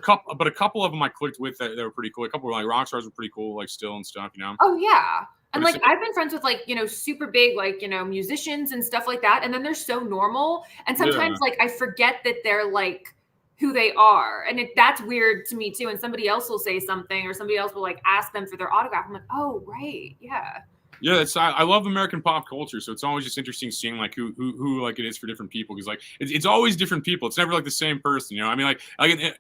Speaker 13: couple of them I clicked with that were pretty cool. A couple of like rock stars were pretty cool, like still and stuff,
Speaker 14: Oh yeah, and like I've been friends with like super big like musicians and stuff like that, and then they're so normal, and sometimes like I forget that they're like who they are, and that's weird to me too. And somebody else will say something, or somebody else will like ask them for their autograph. I'm like, oh right, yeah.
Speaker 13: Yeah, I love American pop culture, so it's always just interesting seeing like who like it is for different people, because like it's always different people. It's never like the same person, I mean, like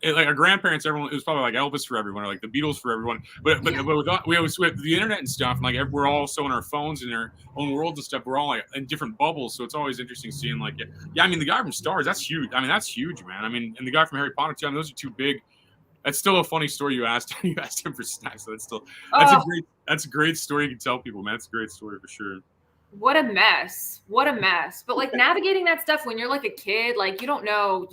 Speaker 13: our grandparents, everyone, it was probably like Elvis for everyone, or like the Beatles for everyone. But with the internet and stuff, and like we're all so in our phones and our own worlds and stuff. We're all like in different bubbles, so it's always interesting seeing like I mean, the guy from Stars, that's huge. I mean, that's huge, man. I mean, and the guy from Harry Potter too. I mean, those are two big. That's still a funny story. You asked him for snacks. So that's a great story you can tell people, man. It's a great story for sure.
Speaker 14: What a mess. But like navigating that stuff when you're like a kid, like you don't know.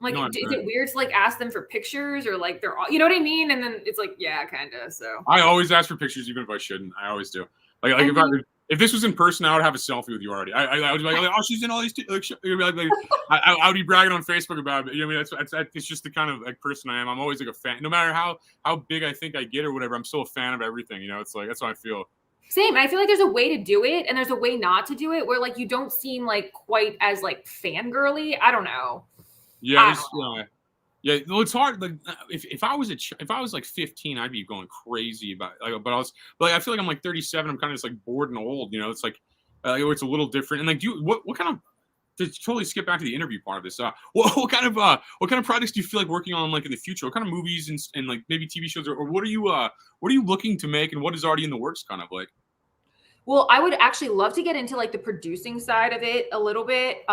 Speaker 14: Like, is it weird to like ask them for pictures, or like they're all, you know what I mean? And then it's like, yeah, kind of. So
Speaker 13: I always ask for pictures, even if I shouldn't. I always do. Like If this was in person, I would have a selfie with you already. I would be like, oh, she's in all these. I would be bragging on Facebook about it. You know, I mean, it's just the kind of like person I am. I'm always like a fan. No matter how big I think I get or whatever, I'm still a fan of everything. You know, it's like that's how I feel.
Speaker 14: Same. I feel like there's a way to do it, and there's a way not to do it, where like you don't seem like quite as like fangirly. I don't know.
Speaker 13: Yeah, yeah. Well, it's hard. Like if I was like 15, I'd be going crazy about it. Like, but I feel like I'm like 37. I'm kind of just like bored and old. You know, it's like it's a little different. And like, what kind of to totally skip back to the interview part of this? What kind of projects do you feel like working on like in the future? What kind of movies and like maybe TV shows or what are you looking to make and what is already in the works? Kind of like.
Speaker 14: Well, I would actually love to get into like the producing side of it a little bit.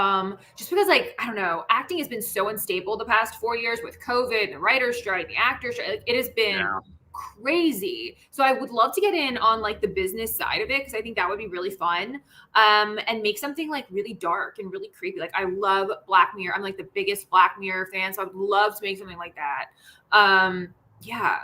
Speaker 14: Just because like, I don't know, acting has been so unstable the past 4 years with COVID, the writer's strike, the actor's strike. Like, it has been crazy. So I would love to get in on like the business side of it because I think that would be really fun. And make something like really dark and really creepy. Like I love Black Mirror. I'm like the biggest Black Mirror fan. So I would love to make something like that. Yeah.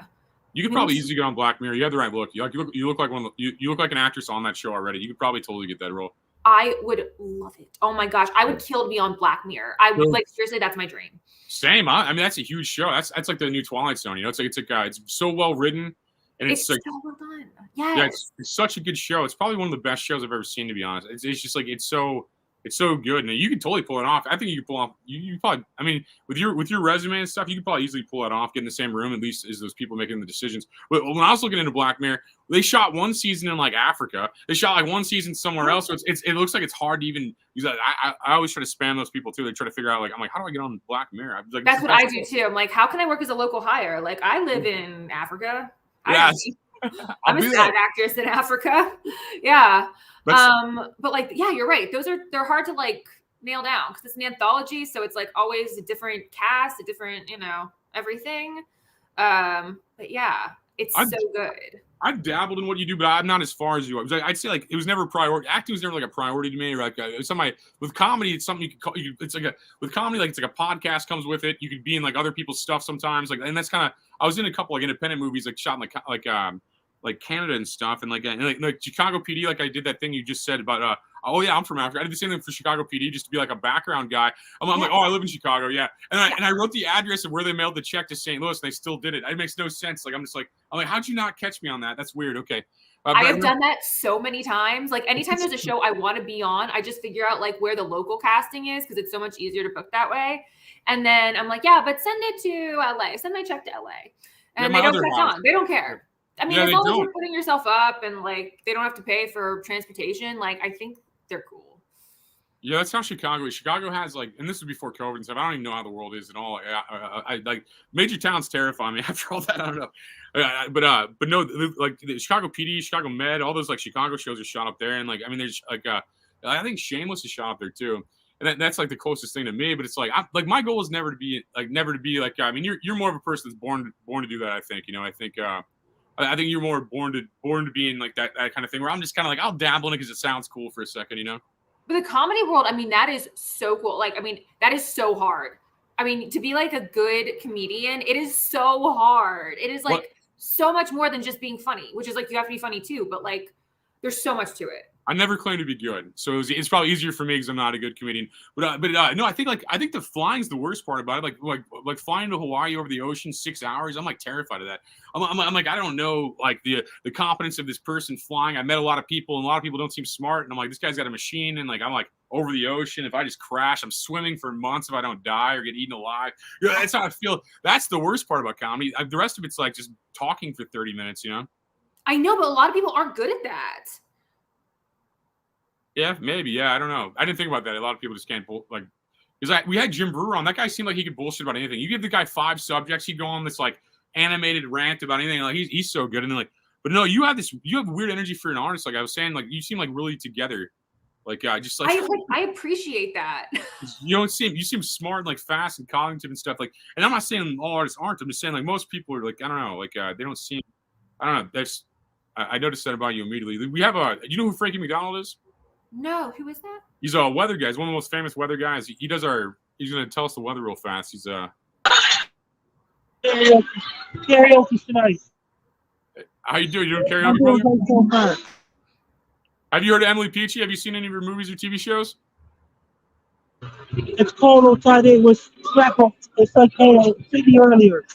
Speaker 13: You could probably easily get on Black Mirror. You have the right look. You look like you look like an actress on that show already. You could probably totally get that role.
Speaker 14: I would love it. Oh my gosh, I would kill to be on Black Mirror. I would like seriously. That's my dream.
Speaker 13: Same. I mean, that's a huge show. That's like the new Twilight Zone. You know, it's so well written, and it's like
Speaker 14: so well done. Yes.
Speaker 13: Yeah, it's such a good show. It's probably one of the best shows I've ever seen. To be honest, it's just like it's so good, and you can totally pull it off. I think you can pull off. You probably. I mean, with your resume and stuff, you could probably easily pull it off. Get in the same room at least as those people making the decisions. But when I was looking into Black Mirror, they shot one season in like Africa. They shot like one season somewhere else. So it looks like it's hard to even use that. I always try to spam those people too. They try to figure out like I'm like, how do I get on Black Mirror? I'm like,
Speaker 14: that's what I do too. I'm like, how can I work as a local hire? Like I live in Africa.
Speaker 13: Yeah.
Speaker 14: I'm a SAG actress in Africa. Yeah. But like, yeah, you're right. They're hard to like nail down because it's an anthology. So it's like always a different cast, a different, everything. But yeah, it's so good.
Speaker 13: I've dabbled in what you do, but I'm not as far as you are. I'd say like it was never a priority. Acting was never like a priority to me. Or like with comedy, it's something you could call. It's like with comedy, like it's like a podcast comes with it. You could be in like other people's stuff sometimes. Like, and that's kind of. I was in a couple like independent movies, like shot in like Canada and stuff, and like Chicago PD. Like I did that thing you just said about. Oh yeah, I'm from Africa. I did the same thing for Chicago PD, just to be like a background guy. I'm like, oh, I live in Chicago, yeah. And I wrote the address of where they mailed the check to St. Louis, and they still did it. It makes no sense. Like I'm like, how'd you not catch me on that? That's weird. Okay.
Speaker 14: I have done that so many times. Like anytime there's a show I want to be on, I just figure out like where the local casting is because it's so much easier to book that way. And then I'm like, yeah, but send it to LA. Send my check to LA. And they don't catch on. They don't care. I mean, as long as you're putting yourself up and like they don't have to pay for transportation, like I think they're cool.
Speaker 13: Yeah, that's how Chicago is. Chicago has like, and this was before COVID and stuff. I don't even know how the world is at all. I like major towns terrify me. After all that, I don't know. But no, like the Chicago PD, Chicago Med, all those like Chicago shows are shot up there. And like, I mean, there's like, I think Shameless is shot up there too. And that's like the closest thing to me. But it's like, my goal is never to be like. I mean, you're more of a person that's born to do that. I think. I think you're more born to be in like that kind of thing. Where I'm just kind of like I'll dabble in it because it sounds cool for a second.
Speaker 14: But the comedy world, I mean, that is so cool. Like, I mean, that is so hard. I mean, to be like a good comedian, it is so hard. It is like so much more than just being funny, which is like you have to be funny too. But like, there's so much to it.
Speaker 13: I never claimed to be good, so it's probably easier for me because I'm not a good comedian. But no, I think the flying's the worst part about it. Like flying to Hawaii over the ocean 6 hours. I'm like terrified of that. I'm like I don't know like the competence of this person flying. I met a lot of people, and a lot of people don't seem smart. And I'm like, this guy's got a machine, and like I'm like over the ocean. If I just crash, I'm swimming for months if I don't die or get eaten alive. That's how I feel. That's the worst part about comedy. The rest of it's like just talking for 30 minutes.
Speaker 14: I know, but a lot of people aren't good at that.
Speaker 13: Yeah, maybe. Yeah, I don't know. I didn't think about that. A lot of people just can't because we had Jim Brewer on. That guy seemed like he could bullshit about anything. You give the guy 5 subjects, he'd go on this like animated rant about anything. Like he's so good. And then but no, you have weird energy for an artist. Like I was saying, like you seem like really together. Like just like
Speaker 14: I appreciate that.
Speaker 13: You seem smart and like fast and cognitive and stuff. Like, and I'm not saying all artists aren't. I'm just saying like most people are like I don't know. Like they don't seem. I don't know. I noticed that about you immediately. We have you know who Frankie McDonald is?
Speaker 14: No, who is that?
Speaker 13: He's a weather guy. He's one of the most famous weather guys. He's going to tell us the weather real fast. He's
Speaker 16: karaoke tonight.
Speaker 13: How you doing? You doing karaoke, brother? Have you heard of Emily Peachy? Have you seen any of her movies or TV shows?
Speaker 16: It's cold outside. It was crap. It's like city earlier.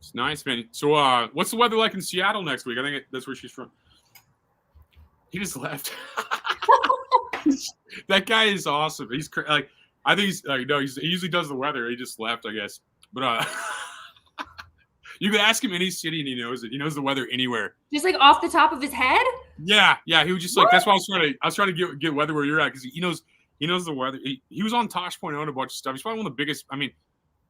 Speaker 13: It's nice, man. So, what's the weather like in Seattle next week? I think that's where she's from. He just left. That guy is awesome. He's like, I think he's like, no, he usually does the weather. He just left, I guess. But you can ask him any city and he knows it. He knows the weather anywhere.
Speaker 14: Just like off the top of his head?
Speaker 13: Yeah. He was just like, that's why I was trying to get weather where you're at, because he knows the weather. He was on Tosh.0 and a bunch of stuff. He's probably one of the biggest. I mean,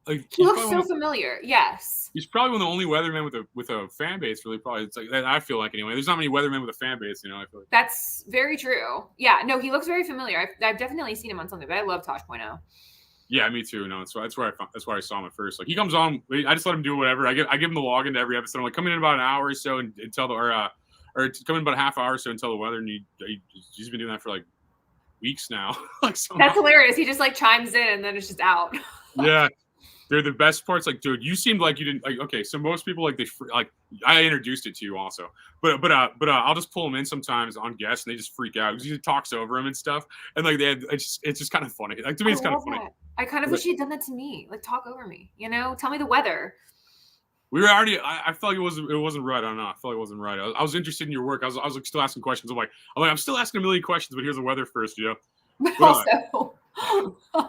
Speaker 13: like,
Speaker 14: He looks so familiar. Yes.
Speaker 13: He's probably one of the only weathermen with a fan base. Really, probably. It's like I feel like anyway. There's not many weathermen with a fan base. You know, I feel like.
Speaker 14: That's very true. Yeah. No, he looks very familiar. I've definitely seen him on something, but I love Tosh.0. Yeah,
Speaker 13: me too. No, that's where I saw him at first. Like he comes on, I just let him do whatever. I give him the login to every episode. I'm like, come in about an hour or so and tell the or come in about a half hour or so and tell the weather. And he's been doing that for like weeks now. Like
Speaker 14: that's hilarious. He just like chimes in and then it's just out.
Speaker 13: Yeah. They're the best parts. Like, dude, you seemed like you didn't like. Okay, so most people like I introduced it to you also, but I'll just pull them in sometimes on guests and they just freak out because he talks over them and stuff, and like it's just kind of funny. Like to me, it's kind of funny.
Speaker 14: I kind of wish he'd done that to me. Like talk over me, you know? Tell me the weather.
Speaker 13: We were already. I felt like it wasn't right. I don't know. I felt like it wasn't right. I was interested in your work. I was like still asking questions. I'm still asking a million questions, but here's the weather first, you know.
Speaker 14: But also.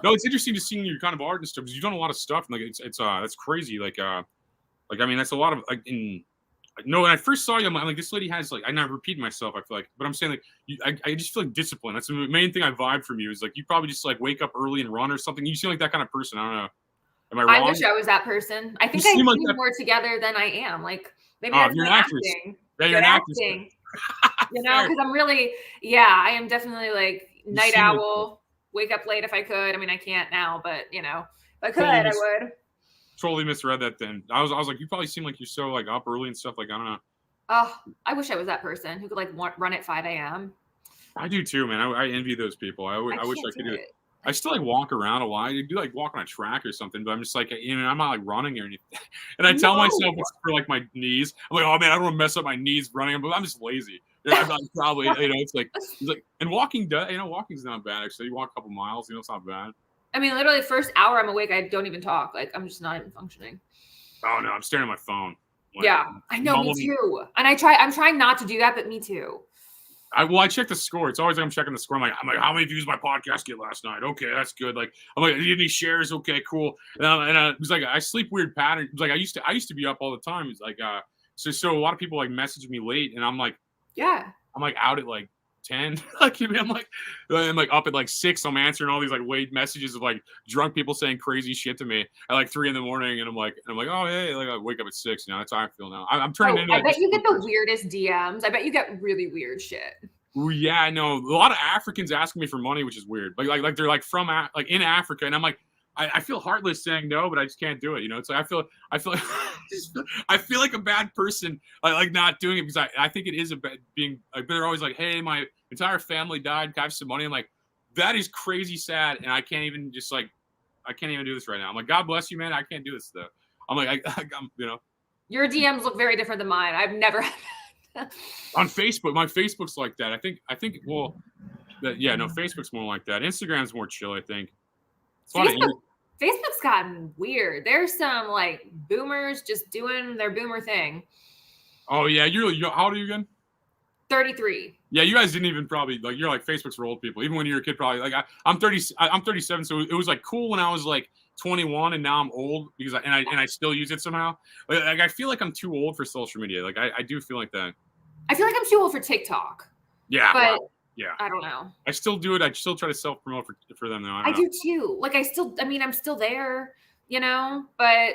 Speaker 13: No, it's interesting to see your kind of art and stuff because you've done a lot of stuff. And like it's crazy. Like I mean that's a lot of like in. No, when I first saw you, I'm like this lady has like I'm not repeating myself. I feel like, but I'm saying like I just feel like discipline. That's the main thing I vibe from you is like you probably just like wake up early and run or something. You seem like that kind of person. I don't know. Am I wrong?
Speaker 14: I wish I was that person. I think I seem like more together than I am. Like maybe that's
Speaker 13: you're an actress. Yeah, you're an actress.
Speaker 14: You know, because I'm really I am definitely like night owl. Wake up late if I could. I mean, I can't now, but you know, if I could, I would.
Speaker 13: Totally misread that then. I was like, you probably seem like you're so like up early and stuff. Like, I don't know.
Speaker 14: Oh, I wish I was that person who could like run at 5 a.m.
Speaker 13: I do too, man. I envy those people. I wish I could do it. I still like walk around a lot. I do like walk on a track or something, but I'm just like, you know, I'm not like running or anything. And I tell myself it's for like my knees. I'm like, oh man, I don't want to mess up my knees running, but I'm just lazy. I'm probably, you know, it's like, and walking does, you know, walking's not bad actually. You walk a couple miles, you know, it's not bad.
Speaker 14: I mean, literally, the first hour I'm awake, I don't even talk. Like, I'm just not even functioning.
Speaker 13: Oh no, I'm staring at my phone. Like,
Speaker 14: yeah, I know, me too. And I'm trying not to do that, but me too.
Speaker 13: I check the score. It's always like I'm checking the score. I'm like, how many views my podcast get last night? Okay, that's good. Like, I'm like, any shares? Okay, cool. And it was like I sleep weird pattern. It was like I used to be up all the time. It's like so a lot of people like message me late, and I'm like,
Speaker 14: yeah,
Speaker 13: I'm like out at like 10. Like I'm like up at like 6. I'm answering all these like late messages of like drunk people saying crazy shit to me at like 3 a.m. and I'm like, oh hey, like I wake up at 6. You know, that's how I feel now. I'm turning into.
Speaker 14: I bet you get the weirdest DMs. I bet you get really weird shit.
Speaker 13: Ooh, yeah, I know. A lot of Africans asking me for money, which is weird. Like they're like from like in Africa, and I'm like, I feel heartless saying no, but I just can't do it. You know, it's like I feel like a bad person, like not doing it because I think it is a bad being. Like, they're always like, hey, my entire family died. Can I have some money? I'm like, that is crazy sad, and I can't even do this right now. I'm like, God bless you, man. I can't do this though. I'm like, I'm you know.
Speaker 14: Your DMs look very different than mine. I've never had that.
Speaker 13: On Facebook, my Facebook's like that. I think well, no, Facebook's more like that. Instagram's more chill, I think.
Speaker 14: Facebook's gotten weird. There's some like boomers just doing their boomer thing.
Speaker 13: Oh yeah, you're how old are you again?
Speaker 14: 33.
Speaker 13: Yeah, you guys didn't even probably like you're like Facebook's for old people. Even when you were a kid, probably like I'm 37, so it was like cool when I was like 21, and now I'm old because I still use it somehow. Like I feel like I'm too old for social media. Like I do feel like that.
Speaker 14: I feel like I'm too old for TikTok.
Speaker 13: Yeah,
Speaker 14: but
Speaker 13: yeah,
Speaker 14: I don't know.
Speaker 13: I still do it. I still try to self promote for them though.
Speaker 14: I do too. Like I'm still there, you know, but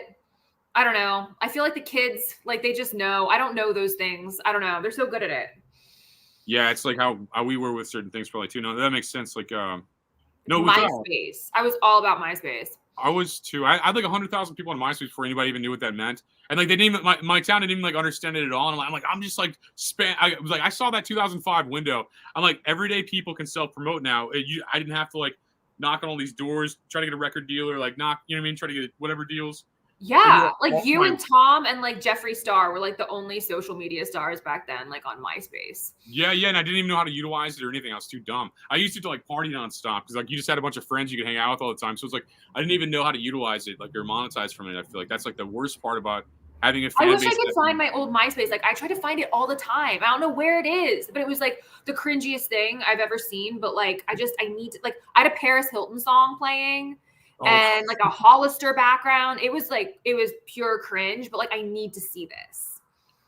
Speaker 14: I don't know. I feel like the kids, like they just know. I don't know those things. I don't know. They're so good at it.
Speaker 13: Yeah, it's like how we were with certain things probably too. No, that makes sense. Like no,
Speaker 14: MySpace. I was all about MySpace.
Speaker 13: I was too. I had like 100,000 people on MySpace before anybody even knew what that meant. And like they didn't even my town didn't even like understand it at all. And I'm just like I was like I saw that 2005 window. I'm like everyday people can self promote now. I didn't have to like knock on all these doors, try to get a record deal or like knock, you know what I mean, try to get whatever deals.
Speaker 14: Yeah, like you and Tom and like Jeffree Star were like the only social media stars back then, like on MySpace.
Speaker 13: Yeah, and I didn't even know how to utilize it or anything. I was too dumb. I used to like party nonstop because like you just had a bunch of friends you could hang out with all the time. So it's like I didn't even know how to utilize it, like or monetize from it. I feel like that's like the worst part about having a fan
Speaker 14: I wish
Speaker 13: base.
Speaker 14: I could find my old MySpace. Like I try to find it all the time. I don't know where it is, but it was like the cringiest thing I've ever seen. But like I need to like I had a Paris Hilton song playing. And like a Hollister background. It was pure cringe, but like I need to see this.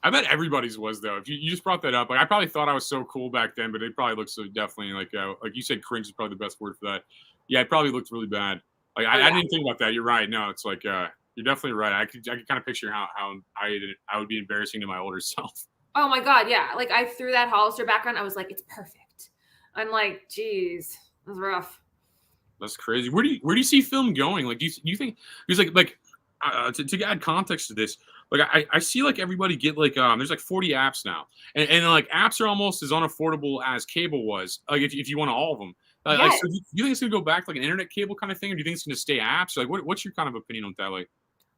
Speaker 13: I bet everybody's was though. If you just brought that up, like I probably thought I was so cool back then, but it probably looked so definitely like you said, cringe is probably the best word for that. Yeah, it probably looked really bad. Like I didn't think about that. You're right. No, it's like you're definitely right. I could kind of picture how I would be embarrassing to my older self.
Speaker 14: Oh my god, yeah. Like I threw that Hollister background. I was like, it's perfect. I'm like, geez, it was rough.
Speaker 13: That's crazy. Where do you see film going? Like, do you think because like to add context to this, like I see like everybody get like there's like 40 apps now, and like apps are almost as unaffordable as cable was. Like if you want all of them,
Speaker 14: Yes.
Speaker 13: like so do you think it's gonna go back to like an internet cable kind of thing, or do you think it's gonna stay apps? Like what's your kind of opinion on that? Like,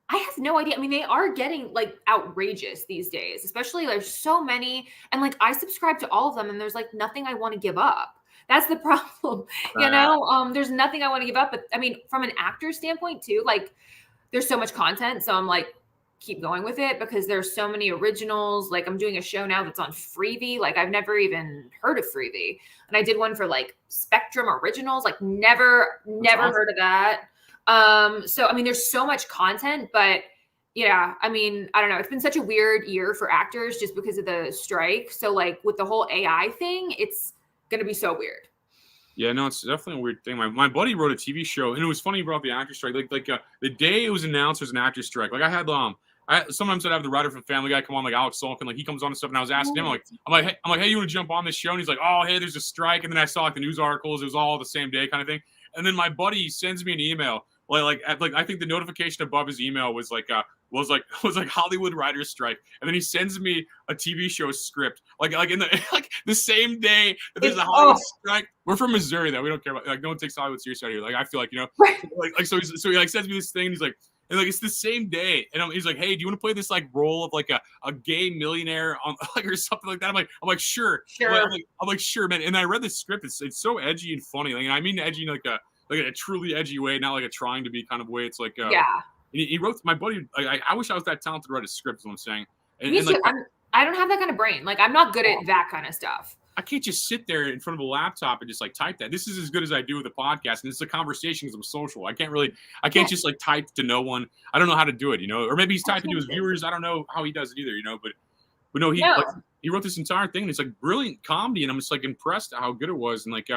Speaker 14: I have no idea. I mean, they are getting like outrageous these days, especially there's so many, and like I subscribe to all of them, and there's like nothing I want to give up. That's the problem, you know. There's nothing I want to give up. But I mean, from an actor standpoint too, like there's so much content, so I'm like, keep going with it because there's so many originals. Like I'm doing a show now that's on Freevee. Like I've never even heard of Freevee, and I did one for like Spectrum Originals. Like never heard of that. So I mean, there's so much content, but yeah, I mean, I don't know. It's been such a weird year for actors just because of the strike. So like with the whole AI thing, it's going to be so weird.
Speaker 13: Yeah, no, it's definitely a weird thing. My buddy wrote a TV show, and it was funny about the actor strike. Like the day it was announced there's an actor strike. Like I had sometimes I'd have the writer from Family Guy come on, like Alex Sulkin, like he comes on and stuff, and I was asking him, I'm like, hey, you want to jump on this show? And he's like, oh, hey, there's a strike. And then I saw like the news articles. It was all the same day kind of thing. And then my buddy sends me an email. Like I think the notification above his email was like Hollywood writers strike, and then he sends me a TV show script like in the like the same day that there's a Hollywood strike. We're from Missouri though, we don't care about like no one takes Hollywood serious out here. Like I feel like like so he like sends me this thing, and he's like. And like it's the same day, and he's like, "Hey, do you want to play this like role of like a gay millionaire on like or something like that?" I'm like, "Sure." I'm like, "Sure, man." And I read the script; it's so edgy and funny. Like, and I mean edgy in like a truly edgy way, not like a trying to be kind of way. It's like
Speaker 14: yeah.
Speaker 13: He wrote my buddy. I wish I was that talented to write a script. Is what I'm saying.
Speaker 14: Me too. I don't have that kind of brain. Like I'm not good at that kind of stuff.
Speaker 13: I can't just sit there in front of a laptop and just like type that. This is as good as I do with a podcast, and it's a conversation because I'm social. I can't just like type to no one. I don't know how to do it, you know. Or maybe he's typing to his viewers. I don't know how he does it either, you know. But no, he wrote this entire thing, and it's like brilliant comedy, and I'm just like impressed at how good it was, and like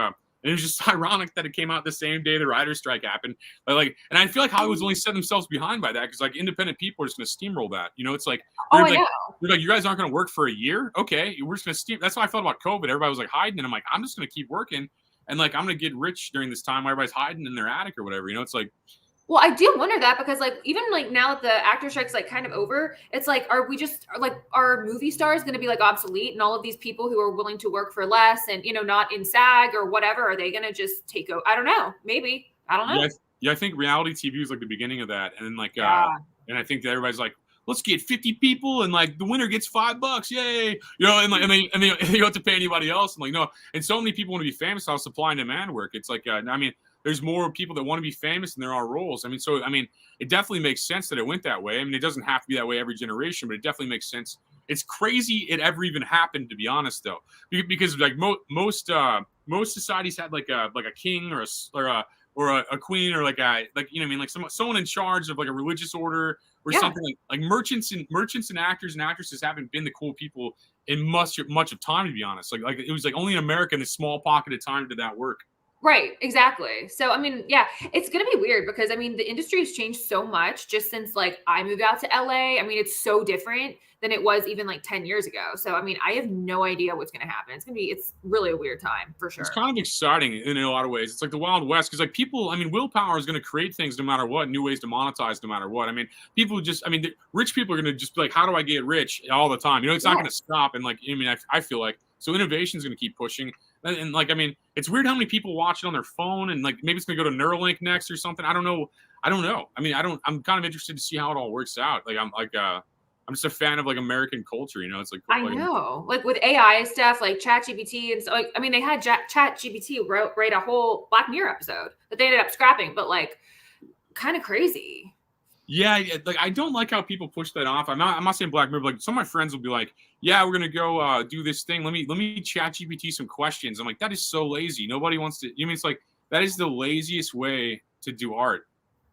Speaker 13: and it was just ironic that it came out the same day the writer's strike happened. And I feel like Hollywood's only set themselves behind by that because like independent people are just going to steamroll that. You know, it's like they're like, you guys aren't going to work for a year. Okay, we're just going to steam. That's how I felt about COVID. Everybody was like hiding, and I'm like, I'm just going to keep working, and like I'm going to get rich during this time. Everybody's hiding in their attic or whatever. You know, it's like.
Speaker 14: Well, I do wonder that because like even like now that the actor strike's like kind of over, it's like are movie stars going to be like obsolete, and all of these people who are willing to work for less and not in SAG or whatever, are they going to just take over? I don't know. Maybe. I don't know.
Speaker 13: Yeah, I think reality TV was like the beginning of that, and then like and I think that everybody's like, let's get 50 people, and like the winner gets $5, yay! And like and they don't have to pay anybody else, and like no, and so many people want to be famous. How supply and demand work? It's like I mean. There's more people that want to be famous than there are roles. I mean, so, I mean, it definitely makes sense that it went that way. I mean, it doesn't have to be that way every generation, but it definitely makes sense. It's crazy it ever even happened, to be honest, though, because like most societies had like a king or a queen or like I mean, like someone in charge of like a religious order or something like merchants and actors and actresses haven't been the cool people in much of time, to be honest. Like it was like only in America in this small pocket of time did that work.
Speaker 14: Right, exactly. So, I mean, yeah, it's going to be weird because, I mean, the industry has changed so much just since, like, I moved out to LA. I mean, it's so different than it was even, like, 10 years ago. So, I mean, I have no idea what's going to happen. It's really a weird time, for sure.
Speaker 13: It's kind of exciting in a lot of ways. It's like the Wild West because, like, people, I mean, willpower is going to create things no matter what, new ways to monetize no matter what. I mean, rich people are going to just be like, how do I get rich all the time? You know, it's not going to stop. And, like, I mean, I feel like, so innovation is going to keep pushing. And like, I mean, it's weird how many people watch it on their phone, and like maybe it's gonna go to Neuralink next or something. I don't know. I mean, I'm kind of interested to see how it all works out. Like, I'm just a fan of like American culture, you know. It's like
Speaker 14: I know, like with AI stuff, like ChatGPT, and so like, I mean, they had ChatGPT write a whole Black Mirror episode that they ended up scrapping, but like, kind of crazy.
Speaker 13: Yeah, like I don't like how people push that off. I'm not saying Black Mirror, but like some of my friends will be like, "Yeah, we're gonna go do this thing. Let me chat GPT some questions." I'm like, that is so lazy. Nobody wants to. You mean it's like that is the laziest way to do art.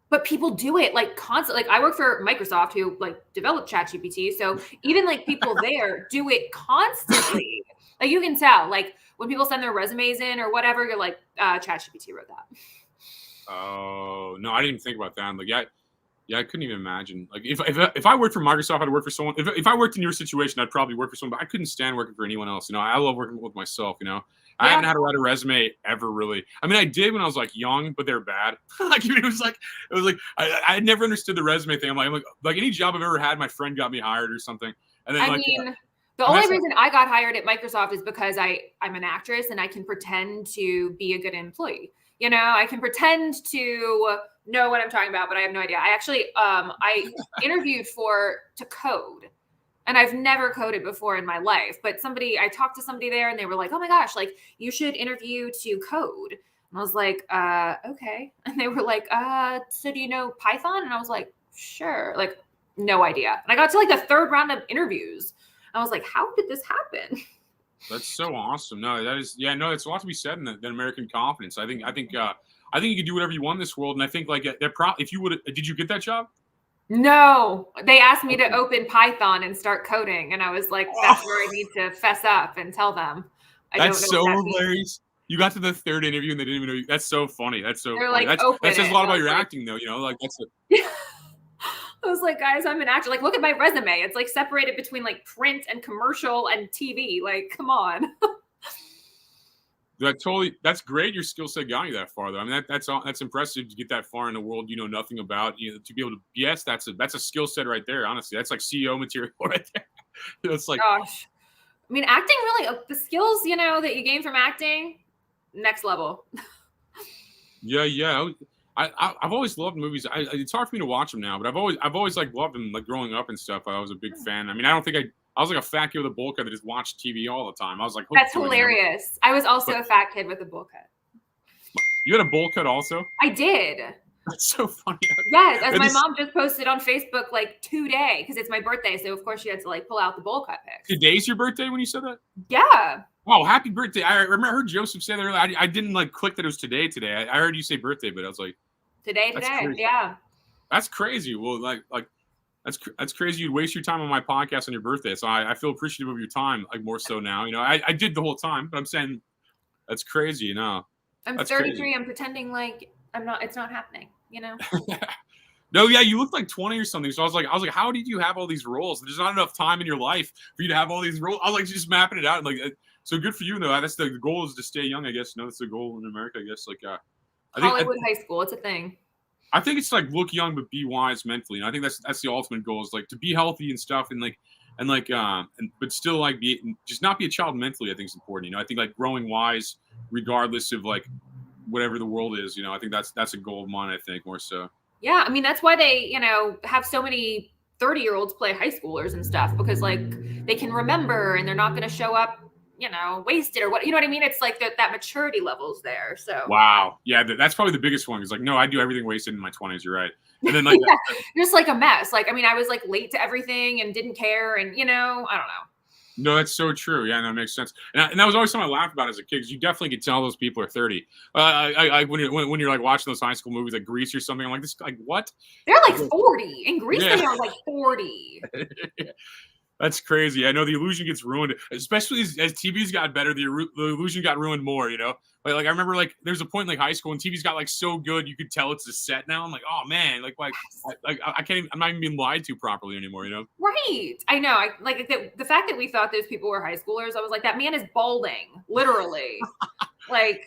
Speaker 14: But people do it like constantly. Like I work for Microsoft, who like developed ChatGPT, so even like people there do it constantly. Like you can tell, like when people send their resumes in or whatever, you're like, ChatGPT wrote that.
Speaker 13: Oh no, I didn't even think about that. I'm like, yeah, I couldn't even imagine. Like if I worked for Microsoft, I'd work for someone. If I worked in your situation, I'd probably work for someone. But I couldn't stand working for anyone else. You know, I love working with myself. You know, I haven't had to write a resume ever really. I mean, I did when I was like young, but they're bad. Like it was like I had never understood the resume thing. I'm like any job I've ever had, my friend got me hired or something. And then
Speaker 14: I mean, the only reason I got hired at Microsoft is because I'm an actress and I can pretend to be a good employee. You know, I can pretend to know what I'm talking about, but I have no idea. I actually, I interviewed to code, and I've never coded before in my life, but I talked to somebody there and they were like, "Oh my gosh, like you should interview to code." And I was like, okay. And they were like, so do you know Python? And I was like, sure. Like, no idea. And I got to like the third round of interviews. I was like, how did this happen?
Speaker 13: That's so awesome. No, that is, yeah, no, it's a lot to be said in the American confidence. I think you can do whatever you want in this world. And I think like if you would, did you get that job?
Speaker 14: No, they asked me to open Python and start coding. And I was like, that's where I need to fess up and tell them.
Speaker 13: That's so hilarious. You got to the third interview and they didn't even know you. That's so funny. That's so funny.
Speaker 14: Like,
Speaker 13: that says a lot about your acting though, you know, like that's
Speaker 14: I was like, guys, I'm an actor. Like, look at my resume. It's like separated between like print and commercial and TV. Like, come on.
Speaker 13: That's great. Your skill set got you that far, though. I mean, that's impressive to get that far in a world you know nothing about. You know, to be able to, yes, that's a skill set right there. Honestly, that's like CEO material right there. You know, it's like,
Speaker 14: gosh, I mean, acting really the skills you know that you gain from acting, next level.
Speaker 13: Yeah. I've always loved movies. It's hard for me to watch them now, but I've always like loved them. Like growing up and stuff, I was a big fan. I mean, I don't think I was like a fat kid with a bowl cut that just watched TV all the time. I was like,
Speaker 14: that's hilarious. I was also a fat kid with a bowl cut.
Speaker 13: You had a bowl cut also?
Speaker 14: I did.
Speaker 13: That's so funny.
Speaker 14: Yes, as my mom just posted on Facebook like today because it's my birthday, so of course she had to like pull out the bowl cut pics.
Speaker 13: Today's your birthday when you said that?
Speaker 14: Yeah.
Speaker 13: Oh, happy birthday! I heard Joseph say that earlier. I didn't like click that it was today. I heard you say birthday, but I was like,
Speaker 14: today. Yeah.
Speaker 13: That's crazy. Well, like that's crazy. You'd waste your time on my podcast on your birthday. So I feel appreciative of your time, like more so now. You know, I did the whole time, but I'm saying that's crazy. You know,
Speaker 14: I'm 33. Crazy. I'm pretending like it's not happening. You know.
Speaker 13: No, yeah, you look like 20 or something. So I was like, how did you have all these roles? There's not enough time in your life for you to have all these roles. I was like, just mapping it out. And like, so good for you though. That's the goal is to stay young. I guess. No, that's the goal in America. I guess. Like,
Speaker 14: Hollywood high school. It's a thing.
Speaker 13: I think it's like look young but be wise mentally, and I think that's the ultimate goal is like to be healthy and stuff, but still like just not be a child mentally. I think is important. You know, I think like growing wise regardless of like whatever the world is. You know, I think that's a goal of mine. I think more so.
Speaker 14: Yeah, I mean that's why they have so many 30-year-olds play high schoolers and stuff because like they can remember and they're not going to show up wasted or what, you know what I mean? It's like that maturity level's there. So
Speaker 13: wow, yeah, that's probably the biggest one. It's like, no, I do everything wasted in my 20s. You're right. And then like
Speaker 14: just like a mess. Like I mean, I was like late to everything and didn't care, and I don't know.
Speaker 13: No, that's so true. Yeah, that makes sense. And that was always something I laughed about as a kid because you definitely could tell those people are 30. When you're like watching those high school movies like Grease or something, I'm like, this like what?
Speaker 14: They're like 40 in Grease. Yeah. They are like 40.
Speaker 13: That's crazy. I know the illusion gets ruined, especially as TV's got better. The illusion got ruined more. You know, like I remember like there's a point in like high school and TV's got like so good you could tell it's a set now. I'm like, oh man, I can't even, I'm not even being lied to properly anymore. You know?
Speaker 14: Right. I know. I like the fact that we thought those people were high schoolers. I was like, that man is balding, literally. Like,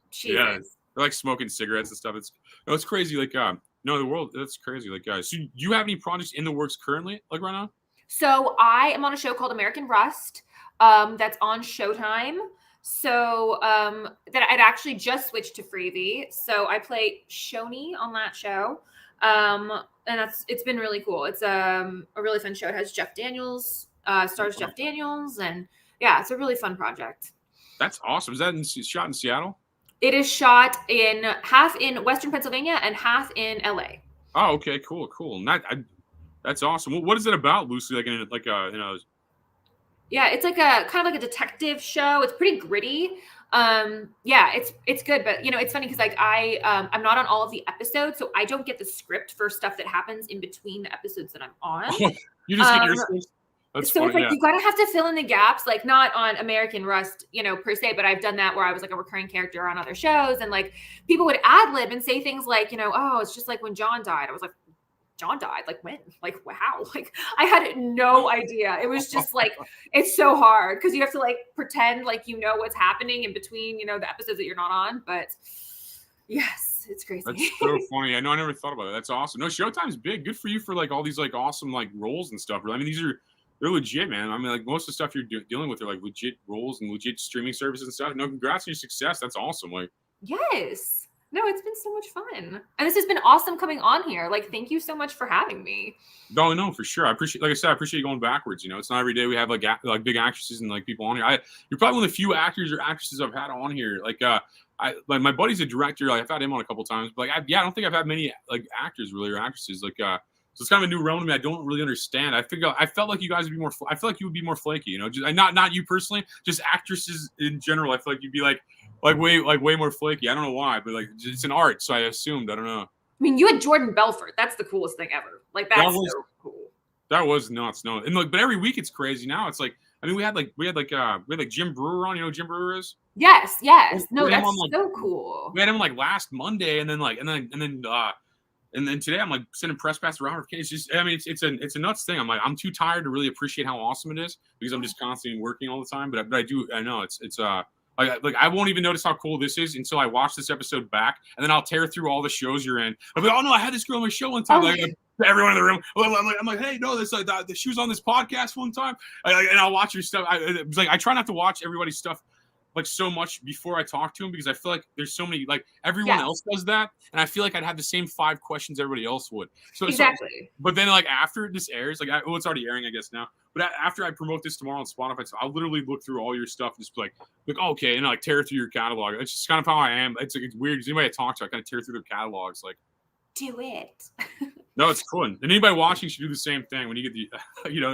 Speaker 14: Jesus. Yeah,
Speaker 13: they're like smoking cigarettes and stuff. It's crazy. Like, no, the world. That's crazy. Like, so you have any projects in the works currently, like right now?
Speaker 14: So I am on a show called American Rust that's on Showtime. So that I'd actually just switched to Freebie. So I play Shoni on that show. And it's been really cool. It's a really fun show. It has Jeff Daniels, stars Jeff Daniels, and yeah, it's a really fun project.
Speaker 13: That's awesome. Is that shot in Seattle?
Speaker 14: It is shot in half in Western Pennsylvania and half in LA.
Speaker 13: Oh, okay, cool. And that's awesome. What is it about, Lucy? Like
Speaker 14: Yeah, it's like a kind of like a detective show. It's pretty gritty. Yeah, it's good, but it's funny because like I'm not on all of the episodes, so I don't get the script for stuff that happens in between the episodes that I'm on.
Speaker 13: You just get your script. That's
Speaker 14: so
Speaker 13: funny,
Speaker 14: it's like
Speaker 13: yeah.
Speaker 14: you gotta have to fill in the gaps, like not on American Rust, per se, but I've done that where I was like a recurring character on other shows, and like people would ad lib and say things like, oh, it's just like when John died. I was like, John died? Like when? Like how? Like I had no idea. It was just like it's so hard because you have to like pretend like what's happening in between, the episodes that you're not on. But yes, it's crazy.
Speaker 13: That's so funny. I know I never thought about it. That's awesome. No, Showtime's big. Good for you for like all these like awesome like roles and stuff. I mean, they're legit, man. I mean, like most of the stuff you're dealing with are like legit roles and legit streaming services and stuff. No, congrats on your success. That's awesome. Like,
Speaker 14: yes. No, it's been so much fun. And this has been awesome coming on here. Like, thank you so much for having me.
Speaker 13: No, for sure. I appreciate you going backwards. It's not every day we have like big actresses and like people on here. You're probably one of the few actors or actresses I've had on here. Like, like my buddy's a director. Like I've had him on a couple times, but like, I don't think I've had many like actors really or actresses. Like, so it's kind of a new realm to me. I don't really understand. I felt like you guys would be more. I feel like you would be more flaky. Just not you personally, just actresses in general. I feel like you'd be like way more flaky. I don't know why, but like it's an art, so I assumed. I don't know.
Speaker 14: I mean, you had Jordan Belfort. That's the coolest thing ever. Like that's so cool.
Speaker 13: That was nuts. No, and like, but every week it's crazy. Now it's like, I mean, we had Jim Brewer on. You know who Jim Brewer is?
Speaker 14: Yes. No, that's so cool.
Speaker 13: We had him like last Monday, and then today I'm like sending press pass around. It's just, I mean, it's a nuts thing. I'm like, I'm too tired to really appreciate how awesome it is because I'm just constantly working all the time. But I know it's like I won't even notice how cool this is until I watch this episode back, and then I'll tear through all the shows you're in. I'm like, oh no, I had this girl on my show one time. Like everyone in the room, I'm like, hey, no, this she was on this podcast one time, and I'll watch your stuff. It's like I try not to watch everybody's stuff like so much before I talk to him because I feel like there's so many, like everyone else does that, and I feel like I'd have the same 5 questions everybody else would. So
Speaker 14: exactly.
Speaker 13: But then like after this airs, like it's already airing, I guess now. But after I promote this tomorrow on Spotify, so I'll literally look through all your stuff and just be like, oh, okay, and like tear through your catalog. It's just kind of how I am. It's weird because anybody I talk to, I kind of tear through their catalogs. Like,
Speaker 14: do it.
Speaker 13: No, it's cool. And anybody watching should do the same thing when you get the,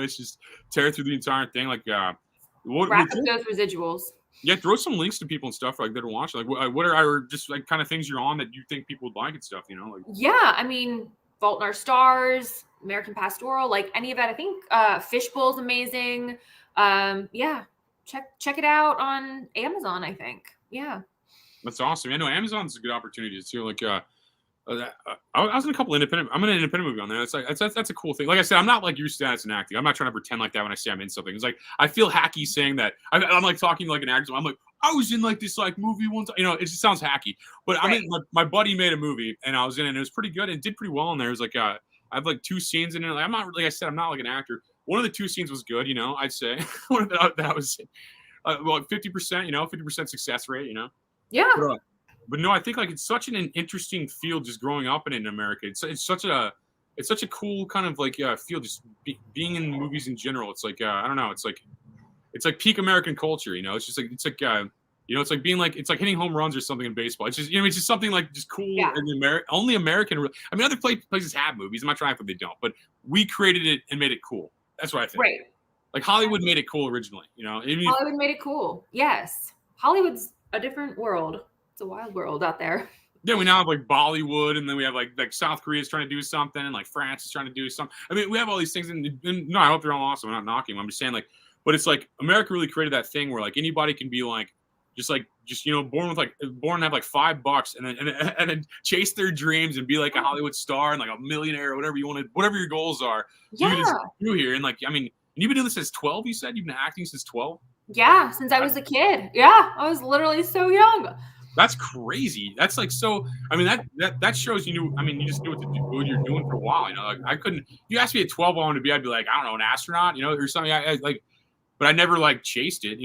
Speaker 13: it's just tear through the entire thing. Like,
Speaker 14: wrap up those residuals.
Speaker 13: Yeah, throw some links to people and stuff like that are watching. Like, what are just like kind of things you're on that you think people would like and stuff? Like.
Speaker 14: Yeah, I mean, Fault in Our Stars, American Pastoral, like any of that. I think Fishbowl's amazing. Yeah, check it out on Amazon. I think. Yeah.
Speaker 13: That's awesome. I know Amazon's a good opportunity too. Like, I was in a couple independent. I'm in an independent movie on there. It's like that's a cool thing. Like I said, I'm not like your status in acting. I'm not trying to pretend like that when I say I'm in something. It's like I feel hacky saying that. I'm like talking like an actor. I'm like I was in like this like movie one time. It just sounds hacky. But right. I mean, my buddy made a movie and I was in it. And it was pretty good. It did pretty well in there. It was like I have like 2 scenes in it. Like I'm not like I said, I'm not like an actor. One of the 2 scenes was good. I'd say that was well 50%. 50% success rate.
Speaker 14: Yeah.
Speaker 13: But no, I think like it's such an interesting field just growing up in America. It's such a cool kind of like field just being in movies in general. It's like I don't know. It's like peak American culture. It's just like it's like being like it's like hitting home runs or something in baseball. It's just it's just something like just cool.
Speaker 14: Yeah.
Speaker 13: And only American. I mean, other places have movies. I'm not trying to they don't, but we created it and made it cool. That's what I think.
Speaker 14: Right.
Speaker 13: Like Hollywood made it cool originally.
Speaker 14: Hollywood made it cool. Yes, Hollywood's a different world. It's a wild world out there.
Speaker 13: Yeah, we now have like Bollywood, and then we have like South Korea's trying to do something, and like France is trying to do something. I mean, we have all these things, and no, I hope they're all awesome. I'm not knocking them. I'm just saying like, but it's like America really created that thing where like anybody can be like, just born and have like $5 and then chase their dreams and be like a Hollywood star and like a millionaire or whatever you want to, whatever your goals are.
Speaker 14: Yeah.
Speaker 13: You can just do here, and like I mean, you've been doing this since 12. You said you've been acting since 12.
Speaker 14: Yeah, since I was a kid. Yeah, I was literally so young.
Speaker 13: That's crazy. That's like so. I mean, that shows you knew. I mean, you just knew what you're doing for a while. Like I couldn't. If you asked me at 12 what I wanted to be, I'd be like, I don't know, an astronaut, or something. I like. but I never like chased it.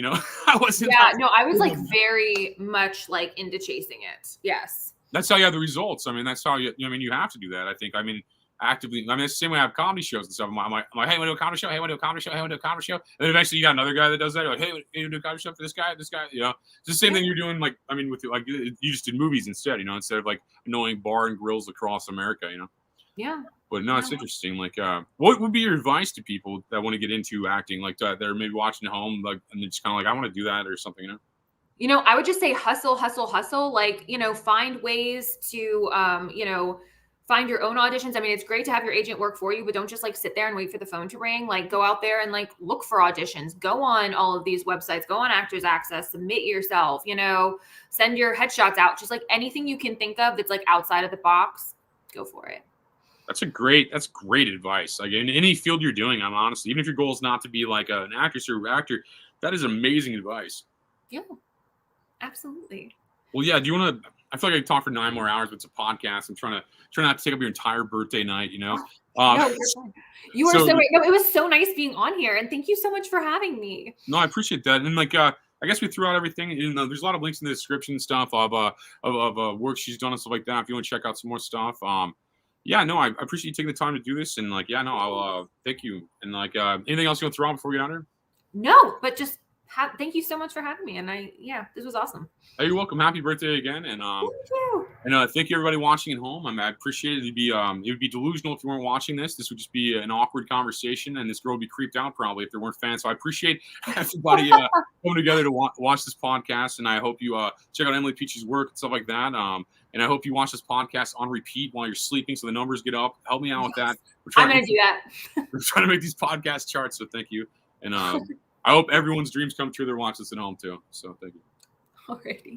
Speaker 13: I wasn't.
Speaker 14: Yeah, no, I was like very much like into chasing it. Yes.
Speaker 13: That's how you have the results. I mean, that's how you have to do that. I think. I mean, actively. I mean, it's the same way I have comedy shows and stuff. I'm like, hey, want to do a comedy show? Hey, want to do a comedy show? Hey, want to do a comedy show? And then eventually you got another guy that does that. You're like, hey, want to do a comedy show for this guy? This guy, It's the same thing you're doing. Like, I mean, with like you just did movies instead. Instead of like annoying bar and grills across America.
Speaker 14: Yeah.
Speaker 13: But no, it's interesting. Like, what would be your advice to people that want to get into acting? Like, they're maybe watching at home, like, and they're just kind of like, I want to do that or something.
Speaker 14: I would just say hustle, hustle, hustle. Like, find ways to, find your own auditions. I mean, it's great to have your agent work for you, but don't just like sit there and wait for the phone to ring. Like, go out there and like look for auditions. Go on all of these websites. Go on Actors Access. Submit yourself. Send your headshots out. Just like anything you can think of that's like outside of the box. Go for it.
Speaker 13: That's great advice. Like in any field you're doing, I'm honestly, even if your goal is not to be like an actress or actor, that is amazing advice.
Speaker 14: Yeah, absolutely.
Speaker 13: Well, yeah. Do you want to? I feel like I can talk for 9 more hours, but it's a podcast. I'm trying not to take up your entire birthday night.
Speaker 14: No, you are so right. No, it was so nice being on here, and thank you so much for having me.
Speaker 13: No, I appreciate that. And like, I guess we threw out everything. There's a lot of links in the description and stuff of work she's done and stuff like that. If you want to check out some more stuff, yeah, no, I appreciate you taking the time to do this, and like, yeah, no, I'll thank you. And like, anything else you want to throw out before we get out here?
Speaker 14: No, but just thank you so much for having me, and this was awesome.
Speaker 13: Hey, you're welcome. Happy birthday again, and
Speaker 14: thank you.
Speaker 13: And thank you everybody watching at home. I appreciate it. It would be delusional if you weren't watching this. This would just be an awkward conversation, and this girl would be creeped out probably if there weren't fans. So I appreciate everybody coming together to watch this podcast, and I hope you check out Emily Peachy's work and stuff like that. And I hope you watch this podcast on repeat while you're sleeping so the numbers get up. Help me out with that.
Speaker 14: I'm going to do that.
Speaker 13: We're trying to make these podcast charts, so thank you. And I hope everyone's dreams come true. They're watching this at home too. So thank you.
Speaker 14: Alrighty.